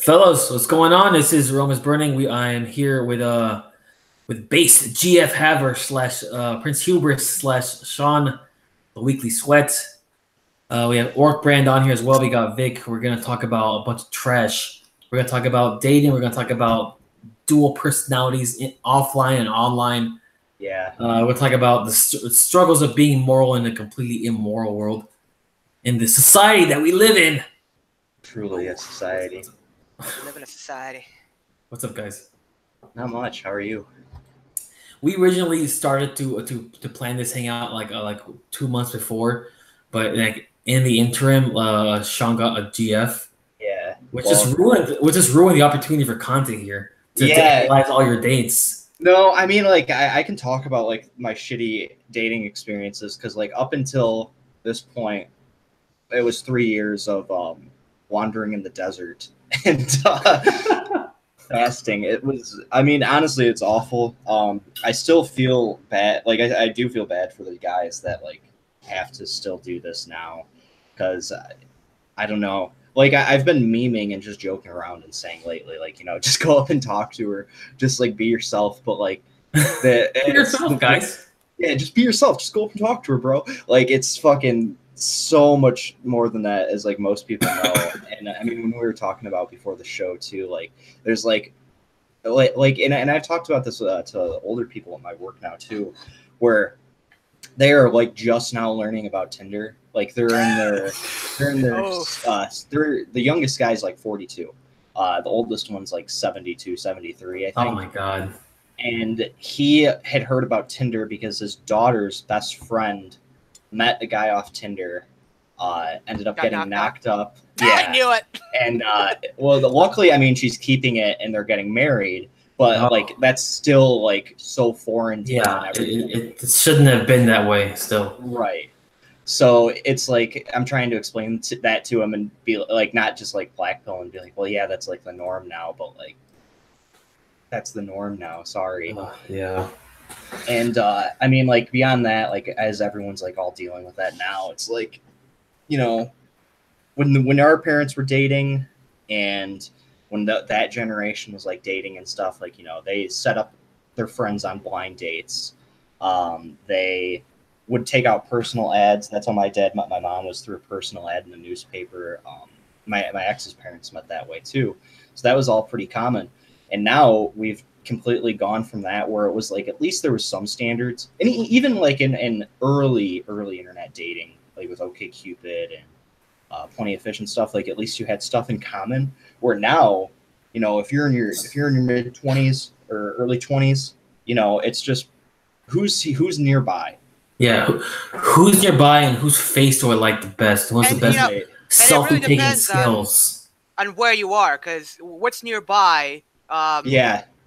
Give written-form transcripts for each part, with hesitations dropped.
Fellows, what's going on? This is Rome is Burning. I am here with base GF Haver slash Prince Hubris slash Sean, the Weekly Sweat. We have Orc Brand on here as well. We got Vic. We're gonna talk about a bunch of trash. We're gonna talk about dating. We're gonna talk about dual personalities in offline and online. Yeah. We'll talk about the struggles of being moral in a completely immoral world, in the society that we live in. Truly a society. We live in a society. What's up, guys? Not much. How are you? We originally started to plan this hangout like 2 months before, but like in the interim, Sean got a GF. Yeah. Which just ruined the opportunity for content here to analyze all your dates. No, I mean, like I can talk about like my shitty dating experiences because like up until this point, it was 3 years of wandering in the desert and fasting. It was, I mean, honestly, it's awful. I still feel bad. Like I do feel bad for the guys that like have to still do this now because I don't know. Like I've been memeing and just joking around and saying lately, like, you know, just go up and talk to her, just like be yourself. But like, be yourself, guys. Yeah, just be yourself. Just go up and talk to her, bro. Like it's fucking so much more than that, as like most people know. And I mean, when we were talking about before the show too, like there's like and I've talked about this to older people at my work now too, where they are like just now learning about Tinder. Like they're the youngest guy's like 42. The oldest one's like 72, 73, I think. Oh my God. And he had heard about Tinder because his daughter's best friend met a guy off Tinder, ended up getting knocked up. Yeah. I knew it. And well, luckily, I mean, she's keeping it and they're getting married. But like that's still like so foreign to them. Yeah, it shouldn't have been that way. Still, right. So it's like I'm trying to explain that to him and be like, not just like blackpill and be like, well, yeah, that's like the norm now, but like that's the norm now. Sorry. Yeah. And I mean, like beyond that, like as everyone's like all dealing with that now, it's like, you know, when our parents were dating and when that generation was like dating and stuff, like, you know, they set up their friends on blind dates. They would take out personal ads. That's how my dad met my mom, was through a personal ad in the newspaper. My ex's parents met that way too. So that was all pretty common. And now we've completely gone from that, where it was like at least there was some standards, and even like in early internet dating, like with OkCupid and Plenty of Fish and stuff, like at least you had stuff in common. Where now, you know, if you're in your mid 20s or early 20s, you know, it's just who's nearby. Yeah, who's nearby and whose face do I like the best? Who's the best selfie-taking skills? On where you are, because what's nearby.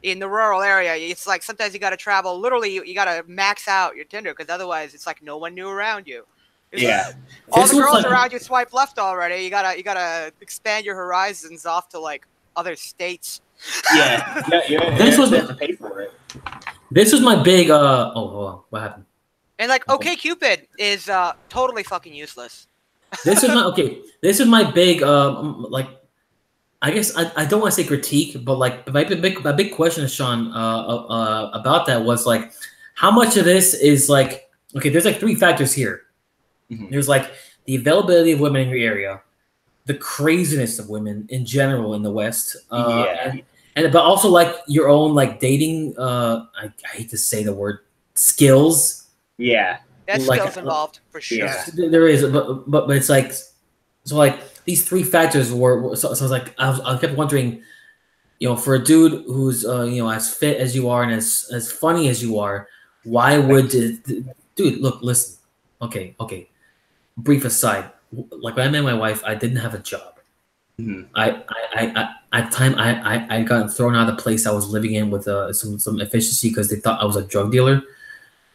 In the rural area, it's like sometimes you got to travel. Literally, you got to max out your Tinder because otherwise, it's like no one new around you. Yeah, all the girls around you swipe left already. You gotta expand your horizons off to like other states. Yeah. This was have to pay for it. This was my big. What happened? And like OkCupid is totally fucking useless. This is This is my big like. I guess I don't want to say critique, but like a big question, Sean, about that was like, how much of this is like, okay, there's like 3 factors here. Mm-hmm. There's like the availability of women in your area, the craziness of women in general in the West, and but also like your own like dating. I hate to say the word skills. Yeah, that's like, skills involved for sure. Yeah, there is, but it's like so like. These 3 factors were so I was like I kept wondering, you know, for a dude who's you know, as fit as you are and as funny as you are, why would dude look, listen, okay, brief aside, like when I met my wife, I didn't have a job. Mm-hmm. I at the time I got thrown out of the place I was living in with some efficiency because they thought I was a drug dealer.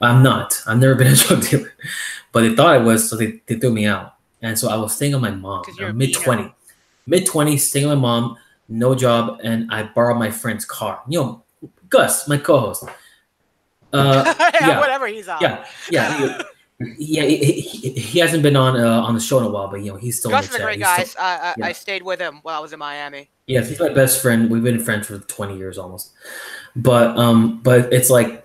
I'm not. I've never been a drug dealer, but they thought I was, so they threw me out. And so I was staying with my mom, mid-20s, staying with my mom, no job, and I borrowed my friend's car. You know, Gus, my co-host. Whatever he's on. He hasn't been on the show in a while, but you know he's still. Gus is a great guy. I stayed with him while I was in Miami. Yeah, he's my best friend. We've been friends for 20 years almost. But it's like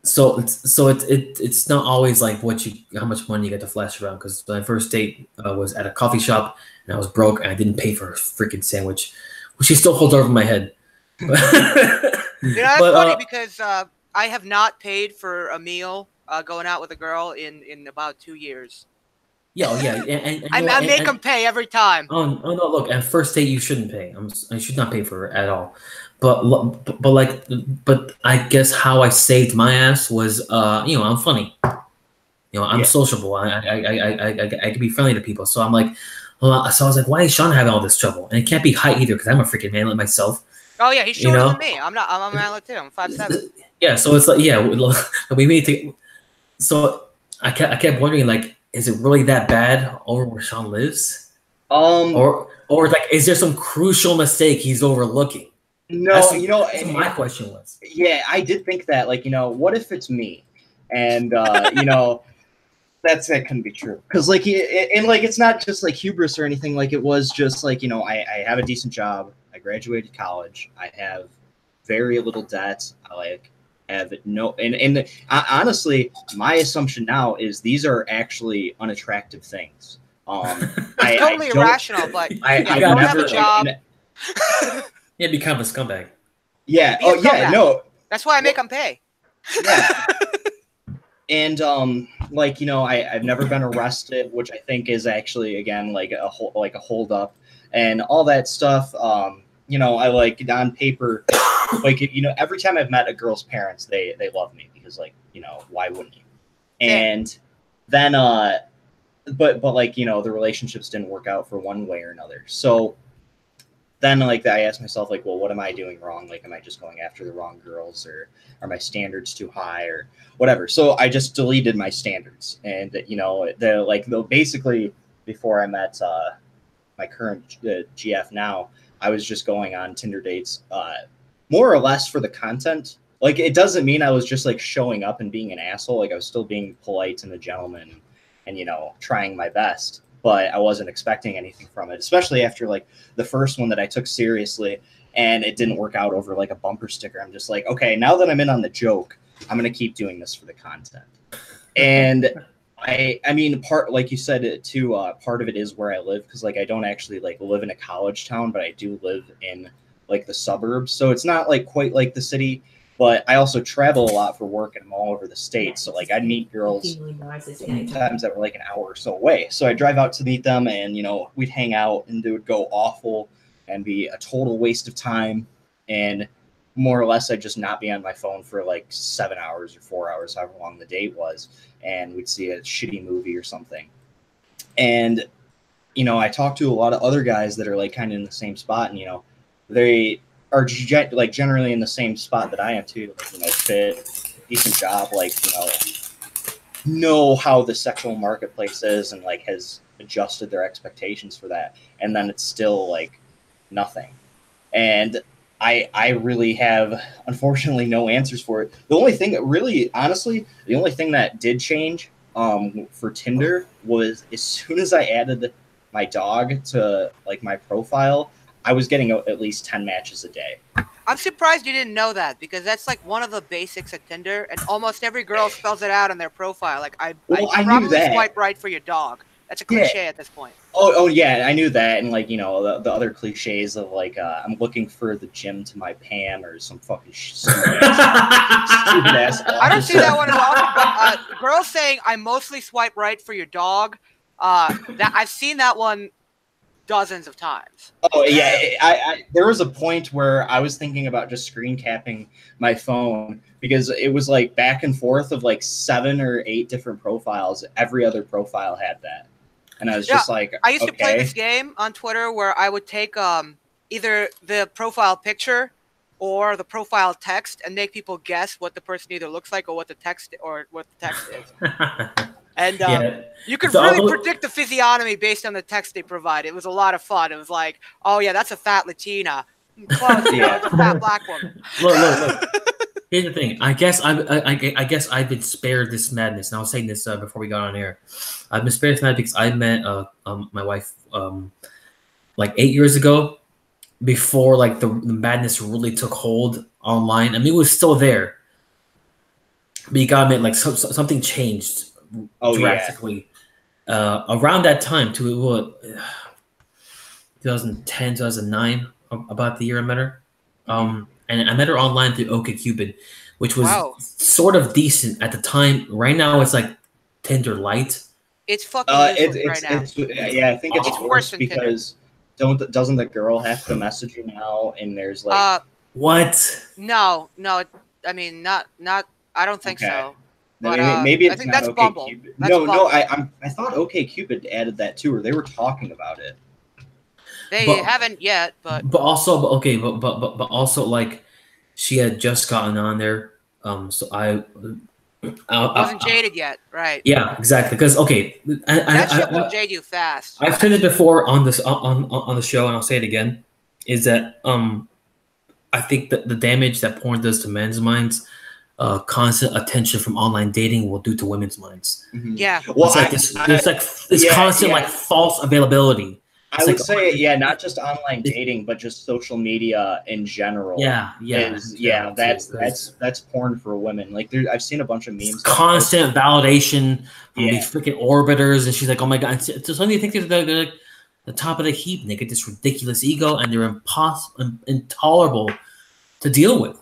it's not always like how much money you get to flash around. Because my first date was at a coffee shop and I was broke and I didn't pay for a freaking sandwich, which he still holds over my head. That's funny because I have not paid for a meal going out with a girl in about 2 years. Yeah, yeah, I make them pay every time. Oh no! Look, at first date you shouldn't pay. I should not pay for it at all. But I guess how I saved my ass was I'm funny. I'm sociable. I can be friendly to people. So I'm like, so I was like, why is Sean having all this trouble? And it can't be height either because I'm a freaking manlet myself. Oh yeah, he's shorter than me. I'm a manlet too. I'm 5'7". Yeah, so it's like we need to. So I kept wondering like, is it really that bad over where Sean lives? Or like, is there some crucial mistake he's overlooking? No, that's what my question was. Yeah, I did think that. Like, what if it's me? And that couldn't be true. Because like, it's not just like hubris or anything. Like, it was just like, I have a decent job. I graduated college. I have very little debt. I have no, and honestly, my assumption now is these are actually unattractive things. It's totally irrational, but I don't have a job. Yeah, be kind of a scumbag. Yeah. Oh, yeah. No. That's why I make them pay. Yeah. And I've never been arrested, which I think is actually again like a hold up and all that stuff. I like on paper, like every time I've met a girl's parents, they love me because why wouldn't you? And then but the relationships didn't work out for one way or another. So then I asked myself well, what am I doing wrong? Like, am I just going after the wrong girls, or are my standards too high, or whatever? So I just deleted my standards, and basically before I met my current GF now, I was just going on Tinder dates more or less for the content. Like, it doesn't mean I was just showing up and being an asshole. Like, I was still being polite and a gentleman and trying my best. But I wasn't expecting anything from it, especially after the first one that I took seriously and it didn't work out over a bumper sticker. I'm just like, okay, now that I'm in on the joke, I'm going to keep doing this for the content. And I mean, like you said too, part of it is where I live. Cause I don't actually live in a college town, but I do live in the suburbs. So it's not quite like the city. But I also travel a lot for work and I'm all over the state. So I'd meet girls sometimes that were an hour or so away. So I'd drive out to meet them and, we'd hang out and it would go awful and be a total waste of time. And more or less, I'd just not be on my phone for 7 hours or 4 hours, however long the date was. And we'd see a shitty movie or something. And, I talked to a lot of other guys that are kind of in the same spot and, they are generally in the same spot that I am too. Fit, decent job, know how the sexual marketplace is and has adjusted their expectations for that. And then it's still nothing. And I really have, unfortunately, no answers for it. The only thing that really, honestly, the only thing that did change for Tinder was as soon as I added my dog to my profile, I was getting at least 10 matches a day. I'm surprised you didn't know that because that's one of the basics of Tinder, and almost every girl spells it out on their profile. I probably swipe right for your dog. That's a cliche at this point. Oh yeah, I knew that, and the other cliches of I'm looking for the gym to my Pam or some fucking stupid ass. I don't see that one as often, but girls saying I mostly swipe right for your dog. That I've seen that one dozens of times. Oh yeah, I there was a point where I was thinking about just screen capping my phone because it was back and forth of 7 or 8 different profiles. Every other profile had that, and I was just I used to play this game on Twitter where I would take either the profile picture or the profile text and make people guess what the person either looks like or what the text is. And you could really predict the physiognomy based on the text they provide. It was a lot of fun. It was like, oh yeah, that's a fat Latina. Close, it's a fat black woman. Look. Here's the thing. I guess I've been spared this madness. And I was saying this before we got on air. I've been spared this madness because I met my wife 8 years ago, before like the madness really took hold online. I mean, it was still there, but you gotta admit, like something changed Oh yeah. drastically around that time to what 2010, 2009, about the year I met her. Hmm. And I met her online through OkCupid, which was Wow, sort of decent at the time. Right now, it's like Tinder Light. it's fucking It, useless right now. it's yeah. I think it's It's Awful. worse worse than Tinder. because doesn't the girl have to message you now? And there's like Uh, What? no, no. I mean, not. I don't think okay, so. But maybe I it's think not that's OK Bumble. Cupid. That's No, Bumble. I thought OK Cupid added that too, or they were talking about it. They But haven't yet, but okay, but also like she had just gotten on there. So wasn't I jaded yet. Right. yeah, exactly. Because okay, That shit will I jade you fast. I've said it before on this on the show, and I'll say it again. Is that I think that the damage that porn does to men's minds, constant attention from online dating will do to women's minds. Mhm. Yeah. Well, It's like there's like this yeah, constant like false availability. I It's like would say, yeah, not just online dating, but just social media in general. yeah, Is in general too. that's porn for women. Like I've seen a bunch of It's memes that constant validation from yeah, these freaking orbiters, and she's like, "Oh my god!" So suddenly you think they're like the top of the heap, and they get this ridiculous ego, and they're intolerable to deal with.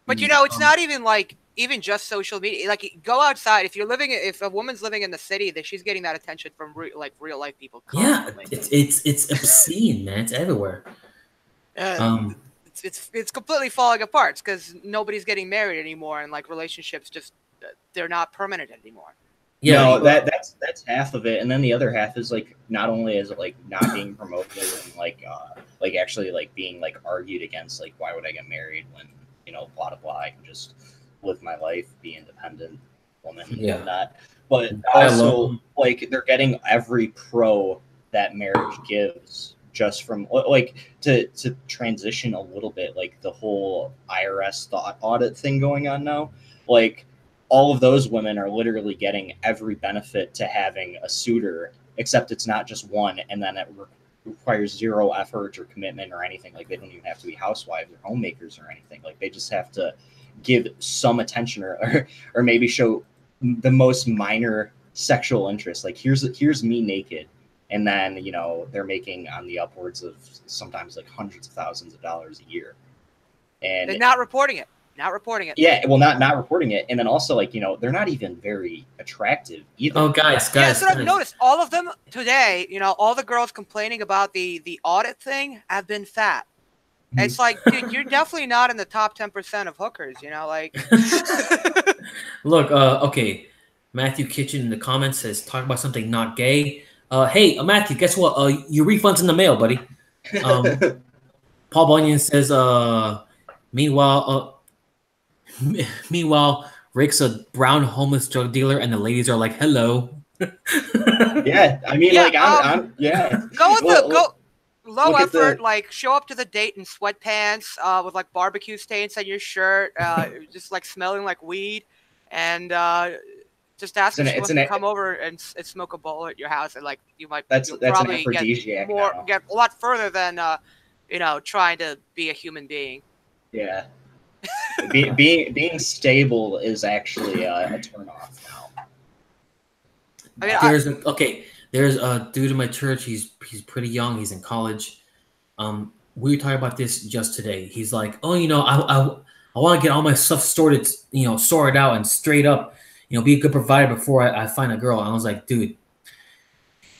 But mhm. it's not even like even just social media. Like go outside. If a woman's living in the city, that she's getting that attention from real life people Yeah, constantly. it's obscene, man. It's everywhere. Uh, Um, it's completely falling apart because nobody's getting married anymore, and like relationships just they're not permanent anymore. yeah, No, that's half of it, and then the other half is like not only is it like not being promoted and like actually like being like argued against, like why would I get married when blah blah blah, I can just live my life, be independent woman and yeah. whatnot. But Die also alone. like they're getting every pro that marriage gives just from like to transition a little bit, like the whole IRS thought audit thing going on now, like all of those women are literally getting every benefit to having a suitor, except it's not just one, and then it requires zero effort or commitment or anything. Like they don't even have to be housewives or homemakers or anything. Like they just have to give some attention or maybe show the most minor sexual interest. Like here's me naked, and then they're making on the upwards of sometimes like hundreds of thousands of dollars a year, They're and not reporting it. Not reporting it. yeah, well, not reporting it, and then also like they're not even very attractive either. Oh, guys, Yeah, that's what I've guys. noticed. All of them today, all the girls complaining about the audit thing have been fat. Mhm. It's like, dude, you're definitely not in the top 10% of hookers. Like. Look, okay. Matthew Kitchen in the comments says, talk about something not gay. Hey, Matthew, guess what? Your refund's in the mail, buddy. Paul Bunyan says, meanwhile, meanwhile, Rick's a brown homeless drug dealer, and the ladies are like, hello. Yeah, I mean, Yeah, like I'm yeah. go with Well, go low look at effort, the like show up to the date in sweatpants, with like barbecue stains on your shirt, just like smelling like weed, and just ask if she it's wants an to come over and smoke a bowl at your house, and like you'll that's an probably aphrodisiac now. get a lot further than trying to be a human being. Yeah, being stable is actually a turnoff now. I mean, There's a dude in my church. He's pretty young. He's in college. We were talking about this just today. He's like, oh, I want to get all my stuff sorted out and straight up, be a good provider before I find a girl. And I was like, dude,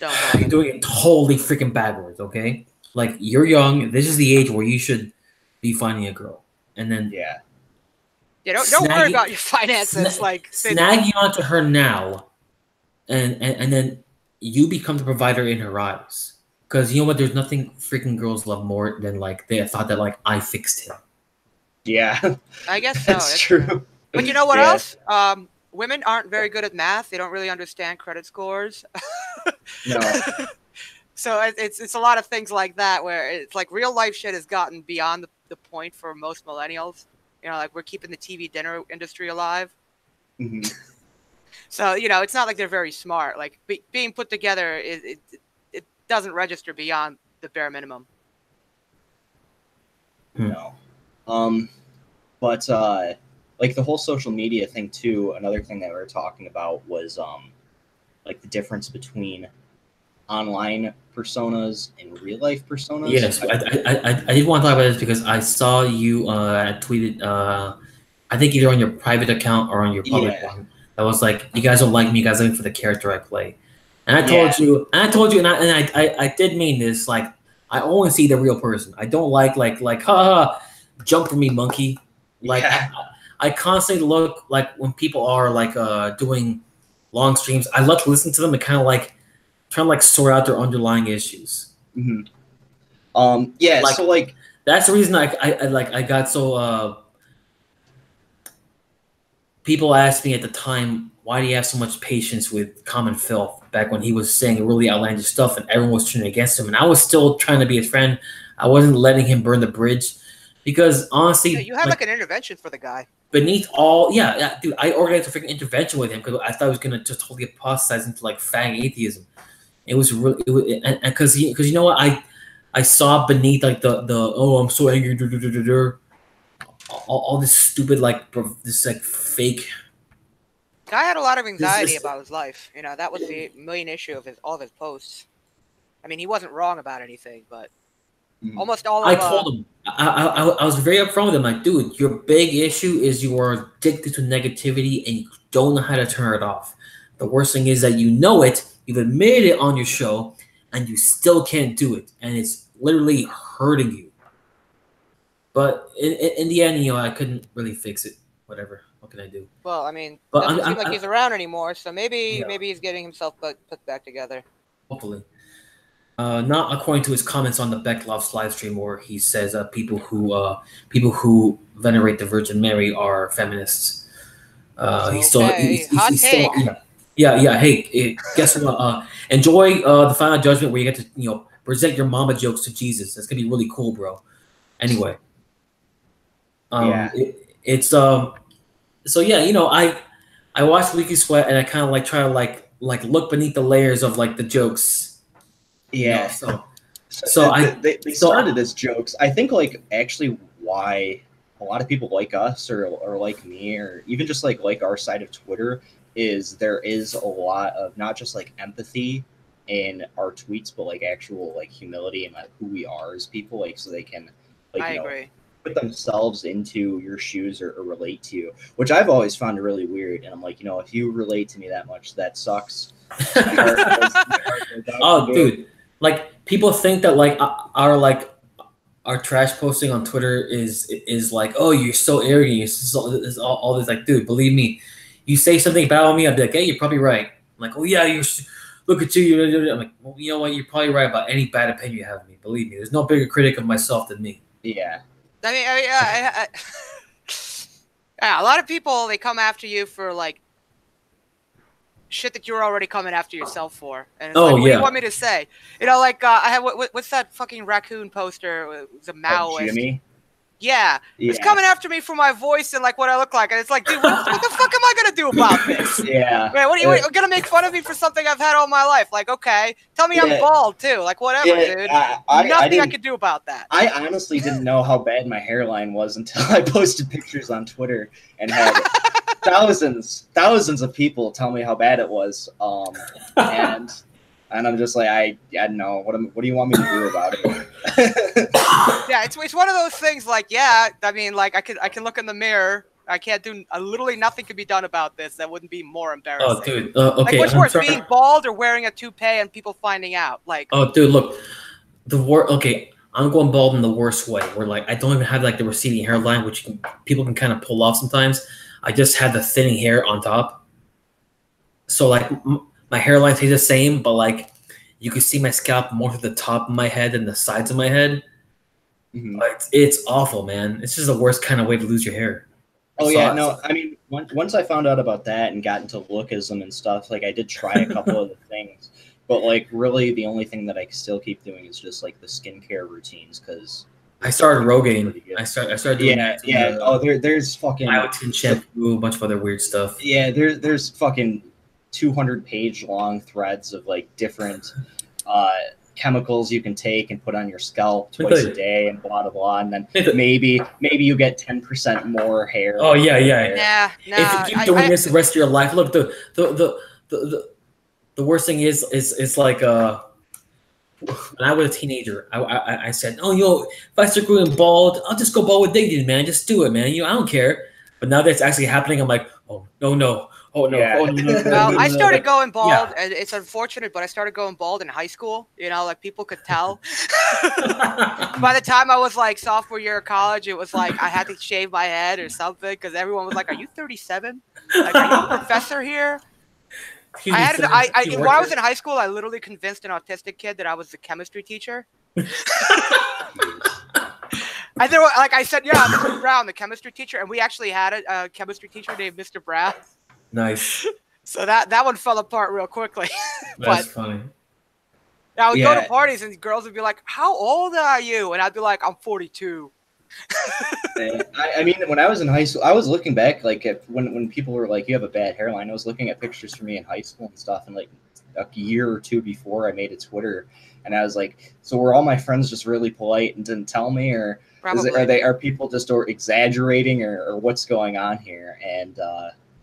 don't you're bother. doing it totally freaking backwards. Okay, like you're young. This is the age where you should be finding a girl, and then Yeah, Don't worry about your finances. snag you onto her now, and then you become the provider in her eyes. Because you know what? There's nothing freaking girls love more than like they thought that like I fixed him. yeah, I guess so. that's true. But you know what Yeah. else? Women aren't very good at math. They don't really understand credit scores. No. So it's a lot of things like that where it's like real life shit has gotten beyond the point for most millennials. Like we're keeping the TV dinner industry alive. Mhm. So it's not like they're very smart. Like being put together, it doesn't register beyond the bare minimum. you know. But like the whole social media thing too. Another thing that we were talking about was like the difference between online personas and real life personas. Yes, I did want to talk about this because I saw you tweeted I think either on your private account or on your public Yeah, one that was like you guys don't like me, you guys looking for the character I play. And I yeah, told you, I did mean this. Like, I only see the real person. I don't like, ha, ha, jump for me, monkey. Like, yeah. I constantly look like when people are like doing long streams. I love to listen to them and kind of like trying to like sort out their underlying issues. Hmm. Yeah. Like, So like, that's the reason I got so. People asked me at the time, why do you have so much patience with Common Filth back when he was saying really outlandish stuff and everyone was turning against him? And I was still trying to be his friend. I wasn't letting him burn the bridge because honestly, You had like an intervention for the guy. beneath all, yeah, dude, I organized a freaking intervention with him because I thought he was going to just totally apostatize into like fang atheism. It was really, and because you know what, I saw beneath like the oh, I'm so angry, all this stupid like this like fake. Guy had a lot of anxiety This, about his life. You know, that was the main issue of all of his posts. I mean, he wasn't wrong about anything, but almost all of I told him. I was very upfront with him. Like, dude, your big issue is you are addicted to negativity and you don't know how to turn it off. The worst thing is that you know it, you've admitted it on your show, and you still can't do it, and it's literally hurting you. But in the end, you know, I couldn't really fix it. Whatever. What can I do? Well, I mean, But doesn't seem like he's around anymore, so maybe Yeah. he's getting himself put back together. Hopefully. Not according to his comments on the Beckloff's live stream, where he says people who venerate the Virgin Mary are feminists. He's still Okay, hot he's still take. yeah. Hey, guess what? Enjoy the final judgment where you get to present your mama jokes to Jesus. That's gonna be really cool, bro. Anyway, yeah, it's so yeah, I watch Weekly Sweat and I kind of like try to like look beneath the layers of like the jokes. yeah. So They started as jokes. I think like actually why a lot of people like us or like me or even just like our side of Twitter is there is a lot of not just like empathy in our tweets, but like actual like humility and like who we are as people, like so they can like I agree. put themselves into your shoes or relate to you, which I've always found really weird. And I'm like, if you relate to me that much, that sucks. Oh, dude, like people think that like our trash posting on Twitter is like, oh, you're so arrogant. It's all this like, dude, believe me, you say something bad on me, I'll be like, hey, you're probably right. I'm like, oh yeah, look at you. I'm like, well, you know what? You're probably right about any bad opinion you have of me. Believe me, there's no bigger critic of myself than me. Yeah. I mean, yeah, a lot of people, they come after you for like shit that you're already coming after yourself for. And it's like, what do you want me to say? Like I have what's that fucking raccoon poster? It was a Maoist. Jimmy. Yeah, he's coming after me for my voice and like what I look like, and it's like, dude, what the fuck am I gonna do about this? Yeah. Man, what are you gonna make fun of me for something I've had all my life? Like, okay, tell me I'm bald too. Like, whatever, dude. Nothing I could do about that. I honestly didn't know how bad my hairline was until I posted pictures on Twitter and had thousands of people tell me how bad it was. And I'm just like, I know what do you want me to do about it? Yeah, it's one of those things. Like, yeah, I mean, like I can look in the mirror. I can't do literally nothing could be done about this. That wouldn't be more embarrassing. Oh, dude. Okay. Like, what's worse, being bald or wearing a toupee and people finding out? Like, oh, dude, look, okay, I'm going bald in the worst way. Where like I don't even have like the receding hairline, which people can kind of pull off sometimes. I just have the thinning hair on top. So like my hairline stays the same, but like you can see my scalp more to the top of my head than the sides of my head. Mm-hmm. It's awful, man. It's just the worst kind of way to lose your hair. Oh yeah, no. I mean, once I found out about that and got into lookism and stuff, like I did try a couple of the things, but like really the only thing that I still keep doing is just like the skincare routines because I started Rogaine. I started doing that. Yeah. Oh, there's fucking biotin shampoo, a bunch of other weird stuff. Yeah, there's fucking 200-page long threads of like different chemicals you can take and put on your scalp Let me twice tell a you. day and blah blah blah, and then Let me tell- maybe you get 10% more hair. Oh yeah, yeah. Nah, If you nah. keep doing this the rest of your life, look, the worst thing is like when I was a teenager, I said, oh yo, if I start growing bald, I'll just go bald with dignity, man. Just do it, man. I don't care. But now that's actually happening, I'm like, oh no, oh no, Yeah. oh no. Well, I started Like, going bald, yeah. and it's unfortunate, but I started going bald in high school. Like people could tell. By the time I was like sophomore year of college, it was like I had to shave my head or something because everyone was like, "Are you 37? Like, are you a professor here?" Excuse me, sir. You When work I was here? in high school, I literally convinced an autistic kid that I was the chemistry teacher. And there were, like I said, yeah, I'm Mr. Brown, the chemistry teacher, and we actually had a chemistry teacher named Mr. Brown. Nice. So that one fell apart real quickly. That's But funny. I would go to Yeah. parties and girls would be like, "How old are you?" And I'd be like, "I'm 42." I mean, when I was in high school, I was looking back, like when people were like, "You have a bad hairline." I was looking at pictures for me in high school and stuff, and like a year or two before I made a Twitter, and I was like, "So were all my friends just really polite and didn't tell me, or Probably. are people just exaggerating, or what's going on here?" And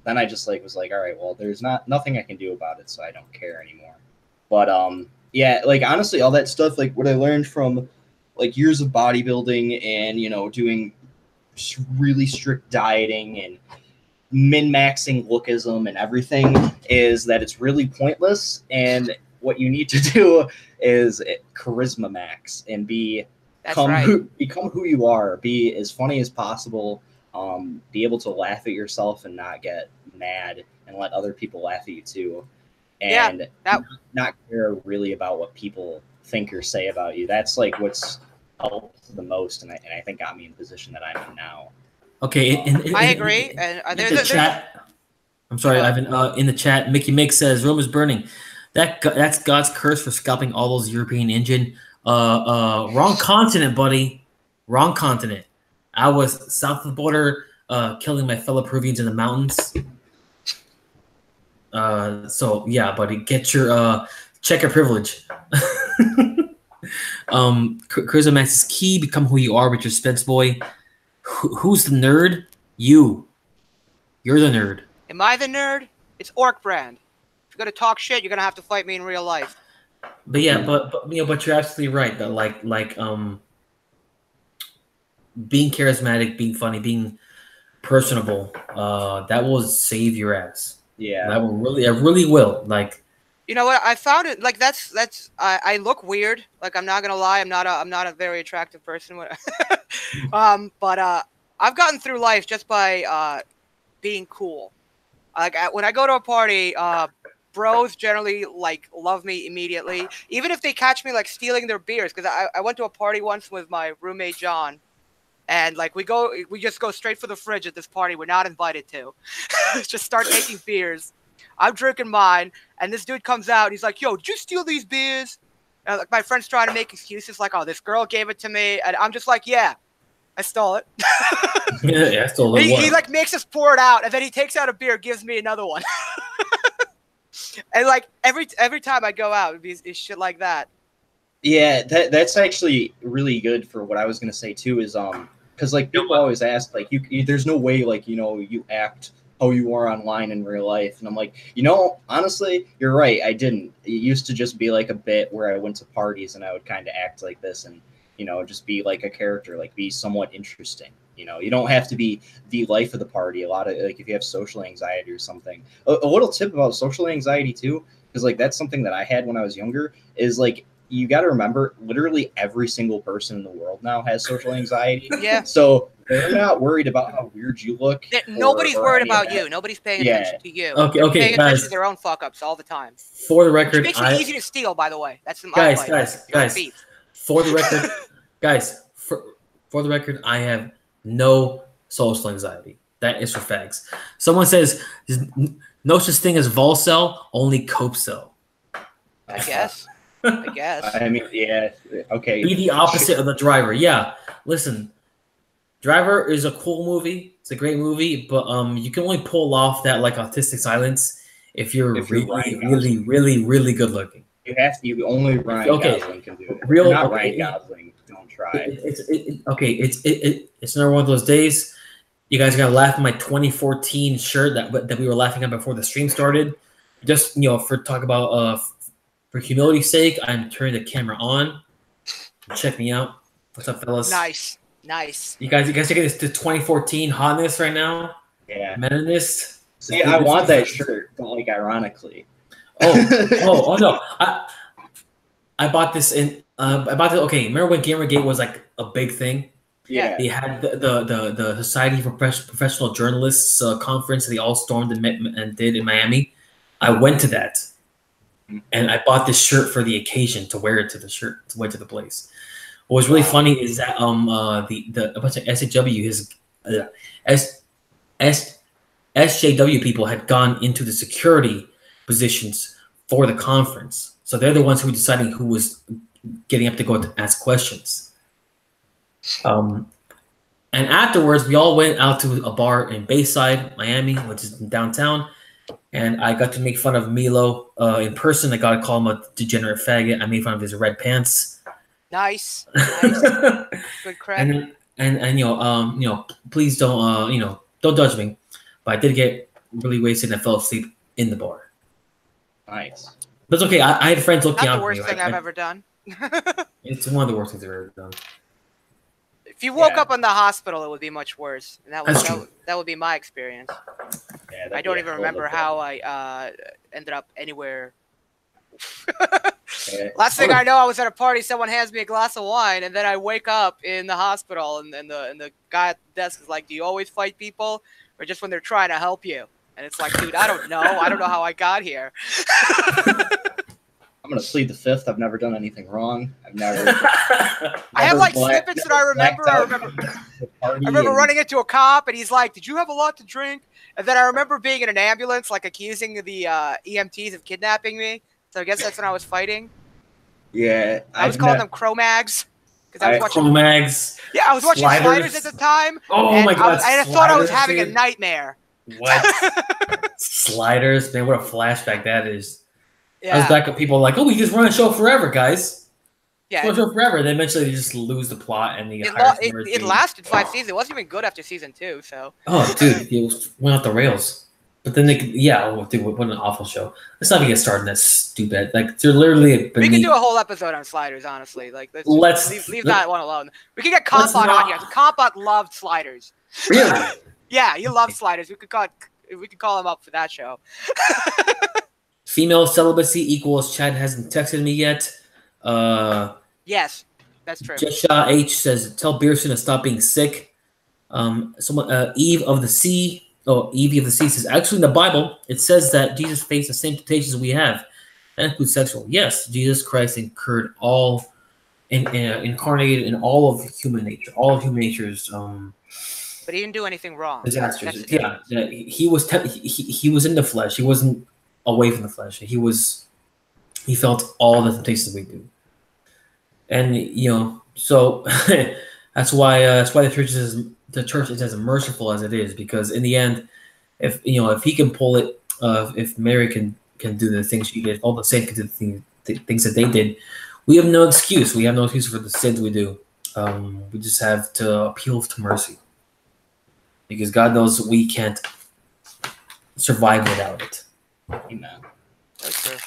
then I just like was like, "All right, well, there's nothing I can do about it, so I don't care anymore." But yeah, like honestly, all that stuff, like what I learned from like years of bodybuilding and doing really strict dieting and min-maxing lookism and everything, is that it's really pointless, and what you need to do is charisma max and That's right. become who you are, be as funny as possible, be able to laugh at yourself and not get mad and let other people laugh at you too, Yeah, and that not care really about what people think or say about you. That's like what's helped the most, and I think got me in the position that I'm in now. Okay, I agree. And in there's the there's chat. I'm sorry, Ivan. In the chat, Mickey Mix says Rome is burning. That's God's curse for scalping all those European Indian. Wrong continent, buddy. Wrong continent. I was south of the border, killing my fellow Peruvians in the mountains. So yeah, buddy, get your check your privilege. Charisma Max is key. Become who you are with your Spence boy. Who's the nerd? You. You're the nerd. Am I the nerd? It's Orc Brand. If you're gonna talk shit, you're gonna have to fight me in real life. But yeah, but you're absolutely right. That being charismatic, being funny, being personable, that will save your ass. Yeah, That really will. Like, You know what? I found it like that's I look weird. Like I'm not gonna lie, I'm not a very attractive person. But I've gotten through life just by being cool. Like when I go to a party, bros generally like love me immediately, even if they catch me like stealing their beers. Because I went to a party once with my roommate John, and like we just go straight for the fridge at this party we're not invited to. Just start taking beers. I'm drinking mine, and this dude comes out. And he's like, "Yo, did you steal these beers?" And like my friend's trying to make excuses, like, "Oh, this girl gave it to me," and I'm just like, "Yeah, I stole it." yeah, I stole it. He like makes us pour it out, and then he takes out a beer, gives me another one. And like every time I go out, it's shit like that. yeah, that's actually really good for what I was gonna say too. Is because like people always ask, like you there's no way like you act how you are online in real life, and I'm like, honestly, you're right. I didn't. It used to just be like a bit where I went to parties and I would kind of act like this, and just be like a character, like be somewhat interesting. You don't have to be the life of the party. A lot of like if you have social anxiety or something. A little tip about social anxiety too, because like that's something that I had when I was younger. Is like you got to remember, literally every single person in the world now has social anxiety. Yeah. So they're not worried about how weird you look. Nobody's or worried any of about that. you. Nobody's paying Yeah. attention to you. Okay, They're okay, paying guys. attention to their own fuck ups all the time. For the Which record, makes it easy to steal, by the way. That's the guys, fight. guys, You're a guys. thief. For the record, guys, for the record, I have no social anxiety. That is for facts. Someone says no such thing as Volcel, only Copecel. I guess. I guess. I mean, yeah, okay. Be the opposite of the Driver. Yeah, listen, Driver is a cool movie. It's a great movie, but you can only pull off that like autistic silence if you're If you're really, Ryan really, really, really good looking. You have to. Only Ryan Okay. Gosling can do it. If Real- you're not okay, Ryan it- Gosling, don't try. It's another one of those days. You guys are gonna laugh at my 2014 shirt that we were laughing at before the stream started. Just for talk about for humility's sake, I'm turning the camera on. Check me out. What's up, fellas? Nice. You guys taking this to 2014 hotness right now? Yeah. Meninist. See, I want that shirt, but like ironically. Oh no! I bought this in. Okay, remember when Gamergate was like a big thing? Yeah. They had the Society for Professional Journalists conference that they all stormed and did in Miami. I went to that, and I bought this shirt for the occasion to wear it to the place. What was really funny is that a bunch of SJW people had gone into the security positions for the conference, so they're the ones who were deciding who was getting up to go to ask questions. And afterwards, we all went out to a bar in Bayside, Miami, which is downtown. And I got to make fun of Milo in person. I got to call him a degenerate faggot. I made fun of his red pants. Nice. Good credit. And please don't don't judge me. But I did get really wasted and I fell asleep in the bar. Nice. But it's okay. I had friends looking out Not the for me. worst thing I've ever done. It's one of the worst things I've ever done. If you woke up in the hospital, it would be much worse. And That's true. that would be my experience. Yeah, I don't even remember how I ended up anywhere. Last thing I know, I was at a party. Someone hands me a glass of wine, and then I wake up in the hospital, and the guy at the desk is like, "Do you always fight people, or just when they're trying to help you?" And it's like, dude, I don't know. I don't know how I got here. I'm gonna plead the fifth. I've never done anything wrong. I've never. I have like snippets that I remember. I remember running into a cop, and he's like, "Did you have a lot to drink?" And then I remember being in an ambulance, like accusing the EMTs of kidnapping me. So I guess that's when I was fighting. Yeah, I was calling them Cro-Mags because I was watching Cro-Mags. Yeah, I was watching Sliders at the time. Oh my god! I thought I was having a nightmare. What? Sliders, man! What a flashback that is. Yeah. I was back at people like, "Oh, we just run a show forever, guys." Yeah. Run a show forever. Then eventually they just lose the plot and the it lasted 5 seasons. It wasn't even good after season 2. So. Oh, dude, it went off the rails. But then dude, what an awful show. Let's not even get started on that stupid. Like, they're literally. We can do a whole episode on Sliders, honestly. Like, let's leave that one alone. We can get Compot on here. Compot loved Sliders. Really? Yeah, he loved Sliders. We could call him up for that show. Female celibacy equals Chad hasn't texted me yet. Yes, that's true. Jesha H says, "Tell Beerson to stop being sick." Eve of the Sea says, actually in the Bible it says that Jesus faced the same temptations we have. That includes sexual. Yes, Jesus Christ incarnated in all of human nature. All of human nature's. But he didn't do anything wrong. Disasters. Yeah, he was he was in the flesh. He wasn't away from the flesh. He felt all the temptations we do. And so that's why the church is as merciful as it is, because in the end, if he can pull it, if Mary can do the things she did, all the saints can do the things that they did, we have no excuse. We have no excuse for the sins we do. We just have to appeal to mercy, because God knows we can't survive without it. Amen. That's true.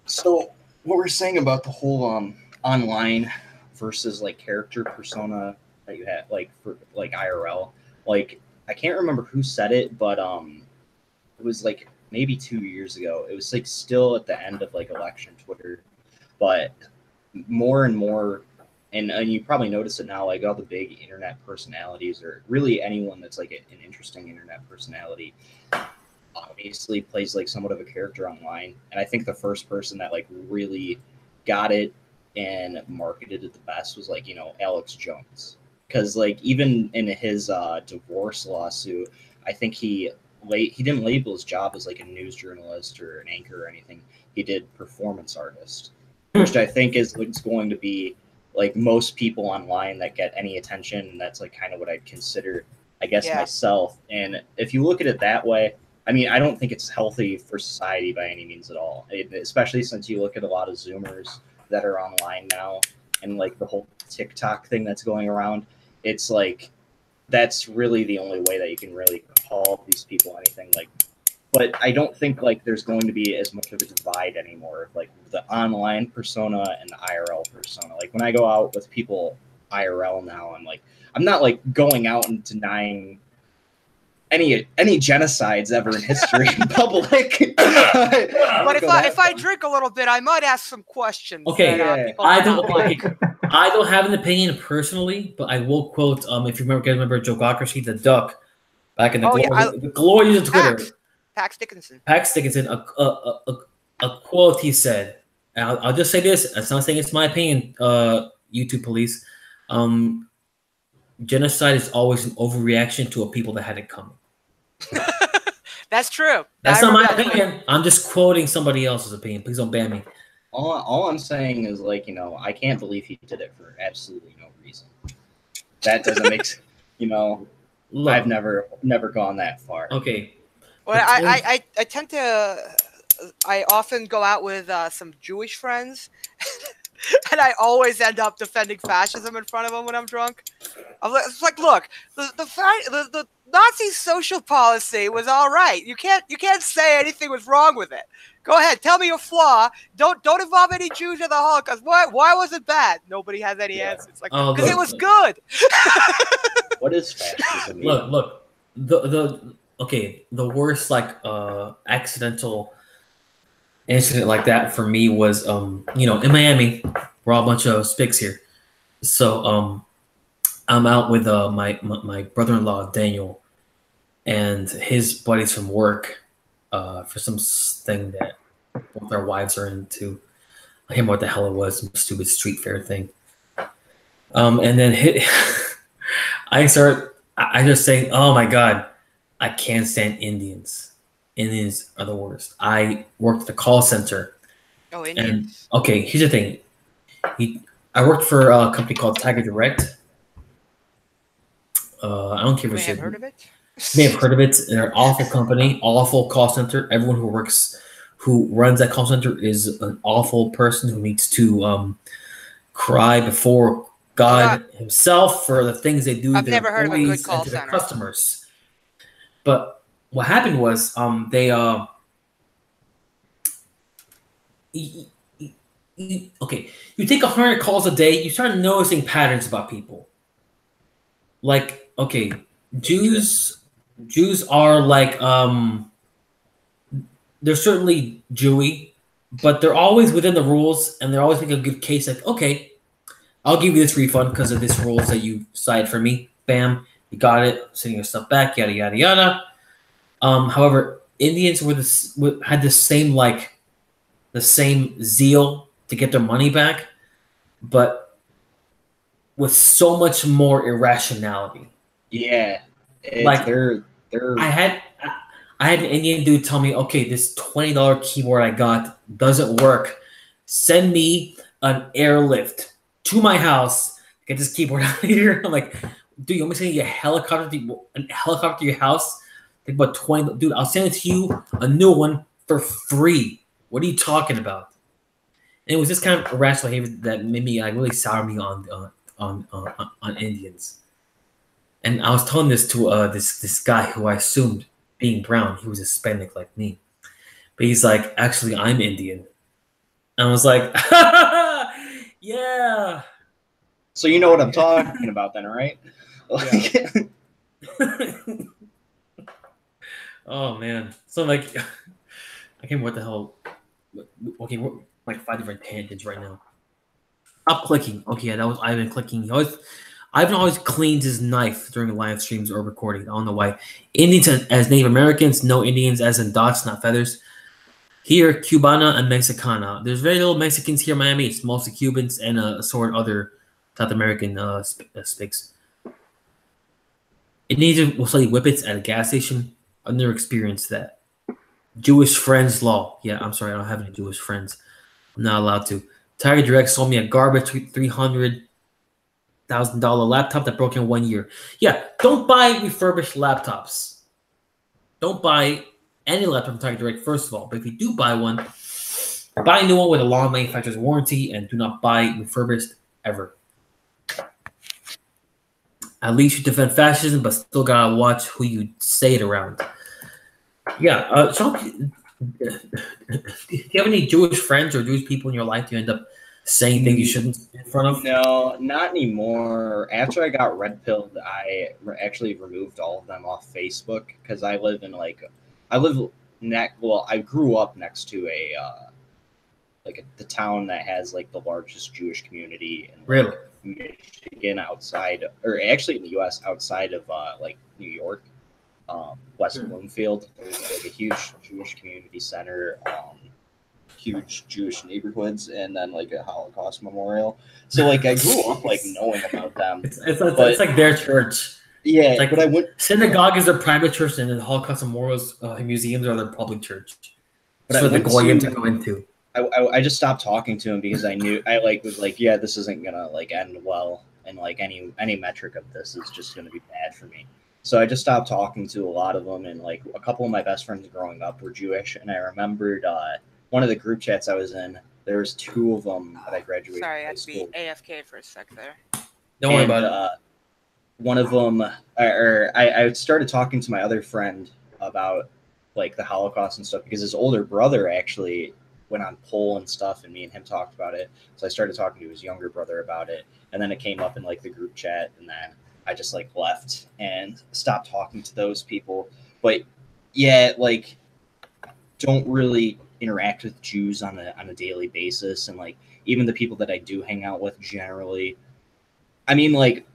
So what we're saying about the whole online versus like character persona that you had, like for like IRL, like I can't remember who said it, but it was like maybe 2 years ago. It was like still at the end of like election Twitter, but more and more, and you probably notice it now, like all the big internet personalities, or really anyone that's like an interesting internet personality, obviously plays like somewhat of a character online. And I think the first person that like really got it and marketed it the best was like, Alex Jones. Because like even in his divorce lawsuit, I think he didn't label his job as like a news journalist or an anchor or anything. He did performance artist, which I think is what's going to be like most people online that get any attention. And that's like kind of what I'd consider, I guess, myself. And if you look at it that way, I mean, I don't think it's healthy for society by any means at all. Especially since you look at a lot of Zoomers that are online now, and like the whole TikTok thing that's going around. It's like that's really the only way that you can really call these people anything like. But I don't think like there's going to be as much of a divide anymore, like the online persona and the IRL persona. Like when I go out with people IRL now, I'm not like going out and denying any genocides ever in history in public. But if I drink a little bit, I might ask some questions. Okay, that, I don't have an opinion personally, but I will quote. If you remember Joe Gockersy, the duck, back in the glories of Twitter. Pax Dickinson. Pax Dickinson, a quote he said. And I'll just say this. I'm not saying it's my opinion. YouTube police. Genocide is always an overreaction to a people that had it coming. That's true. That's not my opinion. I'm just quoting somebody else's opinion. Please don't ban me. All I'm saying is, like, you know, I can't believe he did it for absolutely no reason. That doesn't make sense. You know, look, I've never gone that far. Okay. Well, I tend to, I often go out with some Jewish friends, and I always end up defending fascism in front of them when I'm drunk. It's like, look, the Nazi social policy was all right. You can't say anything was wrong with it. Go ahead, tell me your flaw. Don't involve any Jews in the Holocaust. Why was it bad? Nobody has any answers. Like, because it was good. What is fascism? Look. The worst like accidental incident like that for me was in Miami. We're all a bunch of spics here, so I'm out with my brother-in-law Daniel and his buddies from work for some thing that both our wives are into. I can't remember what the hell it was, some stupid street fair thing. And then I just say, oh my God, I can't stand Indians. Indians are the worst. I worked at the call center. Oh, Indians. And, okay, here's the thing. I worked for a company called Tiger Direct. I don't care if you may have heard of it. You may have heard of it. They're an awful company, awful call center. Everyone who runs that call center is an awful person who needs to cry before God himself for the things they do. I've never heard of a good call to center. Their customers. But what happened was they okay, you take 100 calls a day, you start noticing patterns about people. Like, okay, Jews are like they're certainly Jewy, but they're always within the rules and they're always making a good case. Like, okay, I'll give you this refund because of this rules that you cited for me. Bam, you got it. Sending your stuff back. Yada yada yada. However, Indians had the same zeal to get their money back, but with so much more irrationality. Yeah, like they're. I had an Indian dude tell me, okay, this $20 keyboard I got doesn't work. Send me an airlift to my house to get this keyboard out of here. I'm like, dude, you want me to send you a helicopter to your house? Think about 20, dude. I'll send it to you a new one for free. What are you talking about? And it was this kind of irrational behavior that made me like really sour me on Indians. And I was telling this to this guy who I assumed being brown, he was Hispanic like me, but he's like, actually, I'm Indian. And I was like, yeah. So you know what I'm talking about, then, right? Yeah. Oh man, so like, I can't remember what the hell. Okay, we're like 5 different tangents right now. Stop clicking. Okay, yeah, that was Ivan clicking. Ivan always cleans his knife during live streams or recording. I don't know why. Indians as Native Americans, no Indians as in dots, not feathers. Here, Cubana and Mexicana. There's very little Mexicans here in Miami. It's mostly Cubans and a sort of other South American spics. Indians will sell you whippets at a gas station. I've never experienced that. Jewish friends law. Yeah, I'm sorry, I don't have any Jewish friends. I'm not allowed to. Tiger Direct sold me a garbage $300,000 laptop that broke in 1 year. Yeah, don't buy refurbished laptops. Don't buy any laptop from Target Direct, first of all. But if you do buy one, buy a new one with a long manufacturer's warranty and do not buy refurbished ever. At least you defend fascism, but still gotta watch who you say it around. Yeah, Sean, do you have any Jewish friends or Jewish people in your life you end up saying things you shouldn't in front of? No, not anymore. After I got red pilled, I actually removed all of them off Facebook because I live in I grew up next to the town that has like the largest Jewish community in Really? Michigan, outside, or actually in the U.S. outside of like New York, West Bloomfield. There's like a huge Jewish community center, huge Jewish neighborhoods, and then like a Holocaust memorial. So like I grew up like knowing about them. It's like their church. Yeah, it's like, but I went. Synagogue is their private church, and the Holocaust memorials museums are their public church. But for the goyim to go into. I just stopped talking to him because I knew was like, yeah, this isn't gonna like end well, and like any metric of this is just gonna be bad for me. So I just stopped talking to a lot of them, and like a couple of my best friends growing up were Jewish, and I remembered one of the group chats I was in. There was two of them that I graduated. Sorry, I had to be AFK for a sec there. Don't worry about it. One of them, I started talking to my other friend about like the Holocaust and stuff because his older brother actually went on poll and stuff, and me and him talked about it. So I started talking to his younger brother about it, and then it came up in like the group chat, and then I just like left and stopped talking to those people. But yeah, like don't really interact with Jews on a daily basis, and like even the people that I do hang out with generally, I mean, like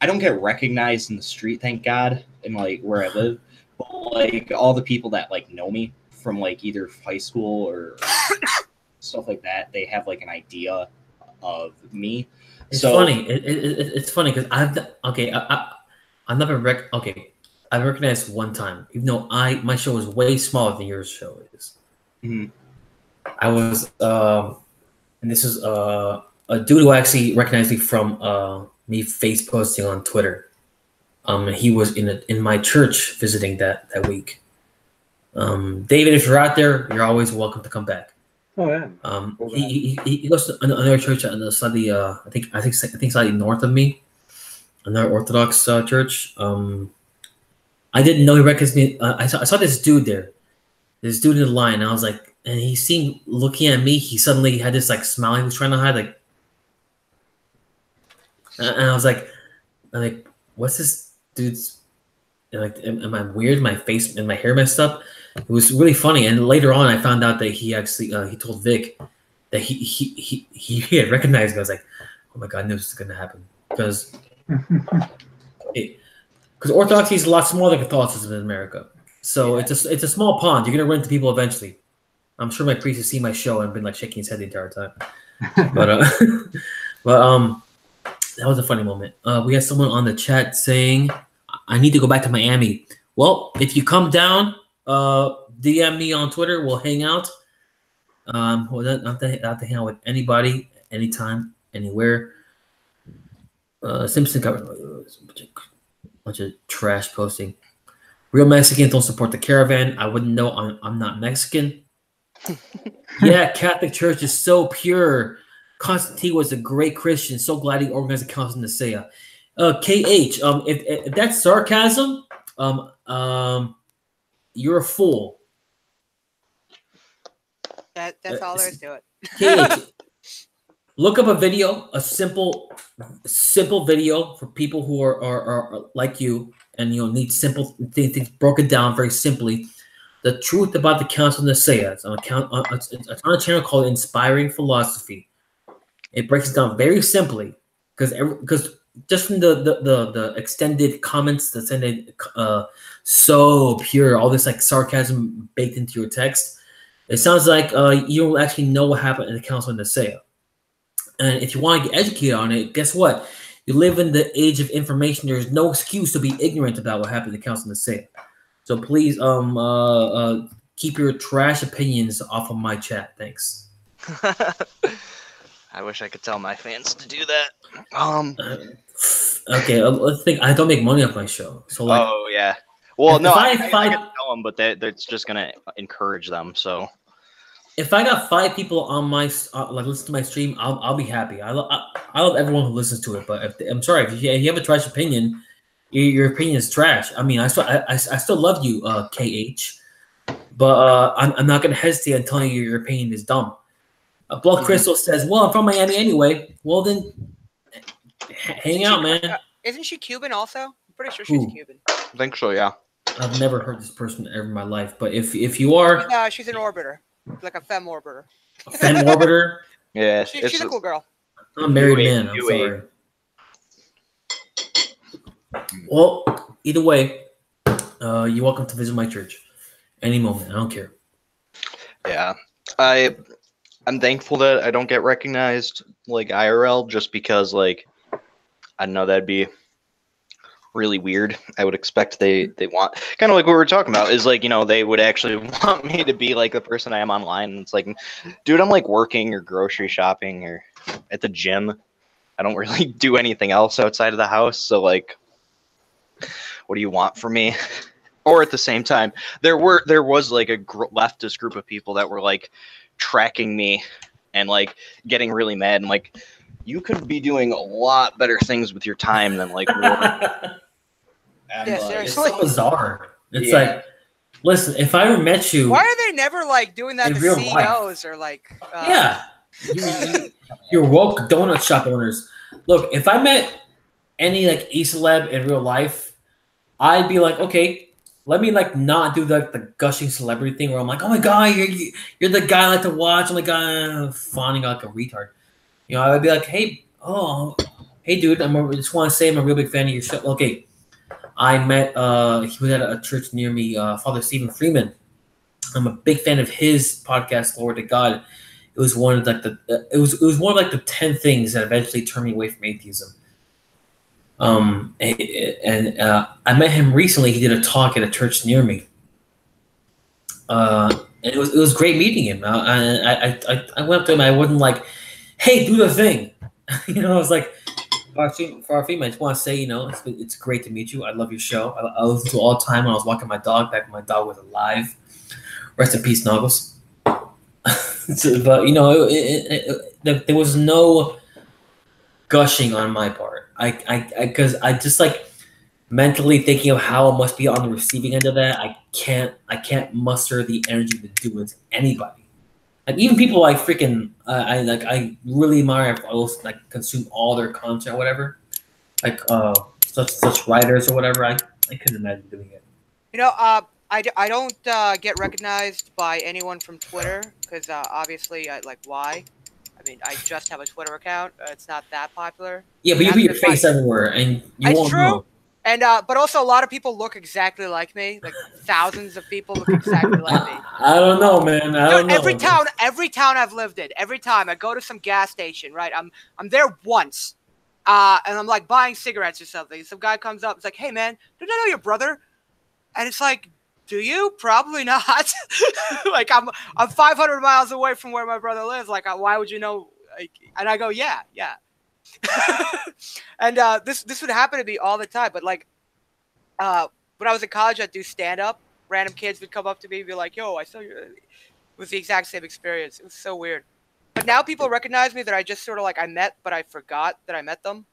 I don't get recognized in the street, thank God, in like where I live. But like all the people that like know me from like either high school or stuff like that, they have like an idea of me. It's funny. It's funny because I've never I recognized one time, even though my show was way smaller than your show is. Mm-hmm. I was and this is a dude who actually recognized me from me face posting on Twitter. He was in my church visiting that week. David, if you're out there, you're always welcome to come back. Oh yeah. He goes to another church on the slightly I think slightly north of me, another Orthodox church. I didn't know he recognized me. I saw this dude there, this dude in the line. And I was like, and he seemed looking at me. He suddenly had this like smile he was trying to hide, like, and I was like, what's this dude's? Like, am I weird? My face and my hair messed up. It was really funny. And later on, I found out that he actually he told Vic that he had recognized me. I was like, oh my god, I knew this was gonna happen because Orthodoxy is a lot smaller than Catholicism in America. So it's a small pond. You're gonna run into people eventually. I'm sure my priest has seen my show and been like shaking his head the entire time. But that was a funny moment. We had someone on the chat saying, I need to go back to Miami. Well, if you come down, DM me on Twitter. We'll hang out. We'll not to hang out with anybody, anytime, anywhere. Simpson got a bunch of trash posting. Real Mexicans don't support the caravan. I wouldn't know. I'm not Mexican. Yeah, Catholic Church is so pure. Constantine was a great Christian. So glad he organized a council in Nicaea. KH, if that's sarcasm, you're a fool. That's all there is to it. KH, look up a video, a simple video for people who are like you and need simple things broken down very simply. The truth about the Council of Nicaea. It's on a channel called Inspiring Philosophy. It breaks it down very simply because just from the extended comments that sounded so pure, all this like sarcasm baked into your text, it sounds like you don't actually know what happened in the Council of Nicaea. And if you want to get educated on it, guess what? You live in the age of information. There's no excuse to be ignorant about what happened in the Council of Nicaea. So please keep your trash opinions off of my chat. Thanks. I wish I could tell my fans to do that. Okay, let's think. I don't make money off my show, so like. Oh yeah. Well, no, I can tell tell them, but that's just gonna encourage them. So if I got 5 people on my like listen to my stream, I'll be happy. I love everyone who listens to it, but I'm sorry if you have a trash opinion, your opinion is trash. I mean, I still love you, KH, but I'm not gonna hesitate on telling you your opinion is dumb. Blood Crystal says, "Well, I'm from Miami anyway." Well, then hang out, man. Isn't she Cuban also? I'm pretty sure she's Cuban. I think so. Yeah. I've never heard this person ever in my life, but if you are, she's an orbiter, like a femme orbiter. A femme orbiter? Yeah, she's a cool girl. I'm a married man. I'm sorry. Well, either way, you're welcome to visit my church any moment. I don't care. Yeah, I'm thankful that I don't get recognized like IRL, just because like I know that'd be really weird. I would expect they want kind of like what we were talking about is like, you know, they would actually want me to be like the person I am online. And it's like, dude, I'm like working or grocery shopping or at the gym. I don't really do anything else outside of the house. So like, what do you want from me? Or at the same time, there was like a leftist group of people that were like tracking me and like getting really mad and like, you could be doing a lot better things with your time than like yeah, seriously. It's so bizarre. It's like, listen, if I ever met you, why are they never like doing that to CEOs or like? You're woke donut shop owners. Look, if I met any like e-celeb in real life, I'd be like, okay, let me like not do the gushing celebrity thing where I'm like, oh my god, you're the guy I like to watch. Oh my god, fawning like a retard. You know, I would be like, hey dude, I just want to say I'm a real big fan of your show. Okay. I met he was at a church near me, Father Stephen Freeman. I'm a big fan of his podcast, Glory to God. It was one of like it was one of like the 10 things that eventually turned me away from atheism. And I met him recently. He did a talk at a church near me. And it was great meeting him. I went up to him. I wasn't like, hey, do the thing. You know, I was like, for our female, I just want to say, you know, it's great to meet you. I love your show. I listened to it all the time when I was walking my dog back when my dog was alive. Rest in peace, Noggles. But, you know, there was no gushing on my part. Because I just like mentally thinking of how I must be on the receiving end of that. I can't muster the energy to do it to anybody. Like even people like freaking, I really admire if I also like consume all their content or whatever, like such writers or whatever. I couldn't imagine doing it. You know, I don't get recognized by anyone from Twitter because obviously, why? I mean, I just have a Twitter account. It's not that popular. Yeah, but you put your face everywhere, and you won't know. And but also a lot of people look exactly like me. Like thousands of people look exactly like me. I don't know, man. I don't know. Every town I've lived in, every time I go to some gas station, right? I'm there once, and I'm like buying cigarettes or something. Some guy comes up, it's like, "Hey, man, did I know your brother?" And it's like, "Do you? Probably not." Like I'm 500 miles away from where my brother lives. Like, why would you know? Like, and I go, "Yeah." And this would happen to me all the time. But like, when I was in college, I'd do stand up. Random kids would come up to me and be like, "Yo, I saw you." It was the exact same experience. It was so weird. But now people recognize me that I just sort of like I met, but I forgot that I met them.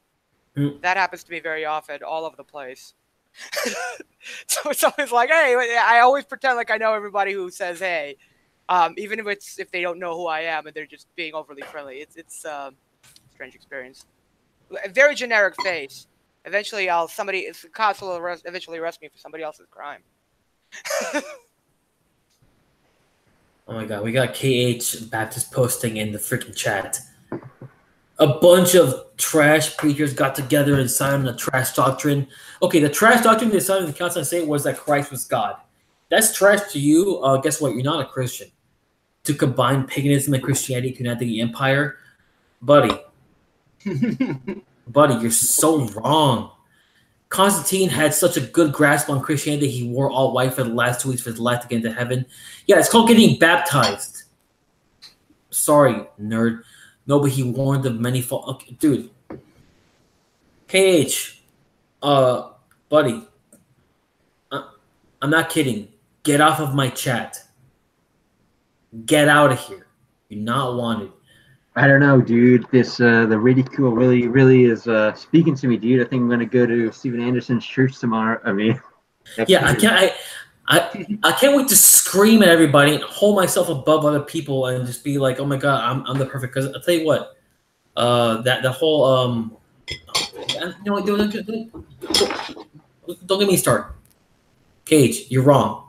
That happens to me very often, all over the place. So it's always like, hey, I always pretend like I know everybody who says hey, even if they don't know who I am and they're just being overly friendly. It's a strange experience. A very generic face. Eventually, the cops will eventually arrest me for somebody else's crime. Oh my god, we got KH Baptist posting in the freaking chat. A bunch of trash preachers got together and signed the trash doctrine. Okay, the trash doctrine they signed in the Council of State was that Christ was God. That's trash to you. Guess what? You're not a Christian. To combine paganism and Christianity to unite the empire, buddy. Buddy, you're so wrong. Constantine had such a good grasp on Christianity, he wore all white for the last 2 weeks of his life to get into heaven. Yeah, it's called getting baptized. Sorry, nerd. No, but he warned of many faults. Okay, dude. KH, buddy. I'm not kidding. Get off of my chat. Get out of here. You're not wanted. I don't know, dude. This the ridicule really is speaking to me, dude. I think I'm gonna go to Steven Anderson's church tomorrow. I mean, Yeah, I can't wait to scream at everybody and hold myself above other people and just be like, oh my god, I'm the perfect. Because I'll tell you what, that the whole you know what, don't get me started. Cage, you're wrong.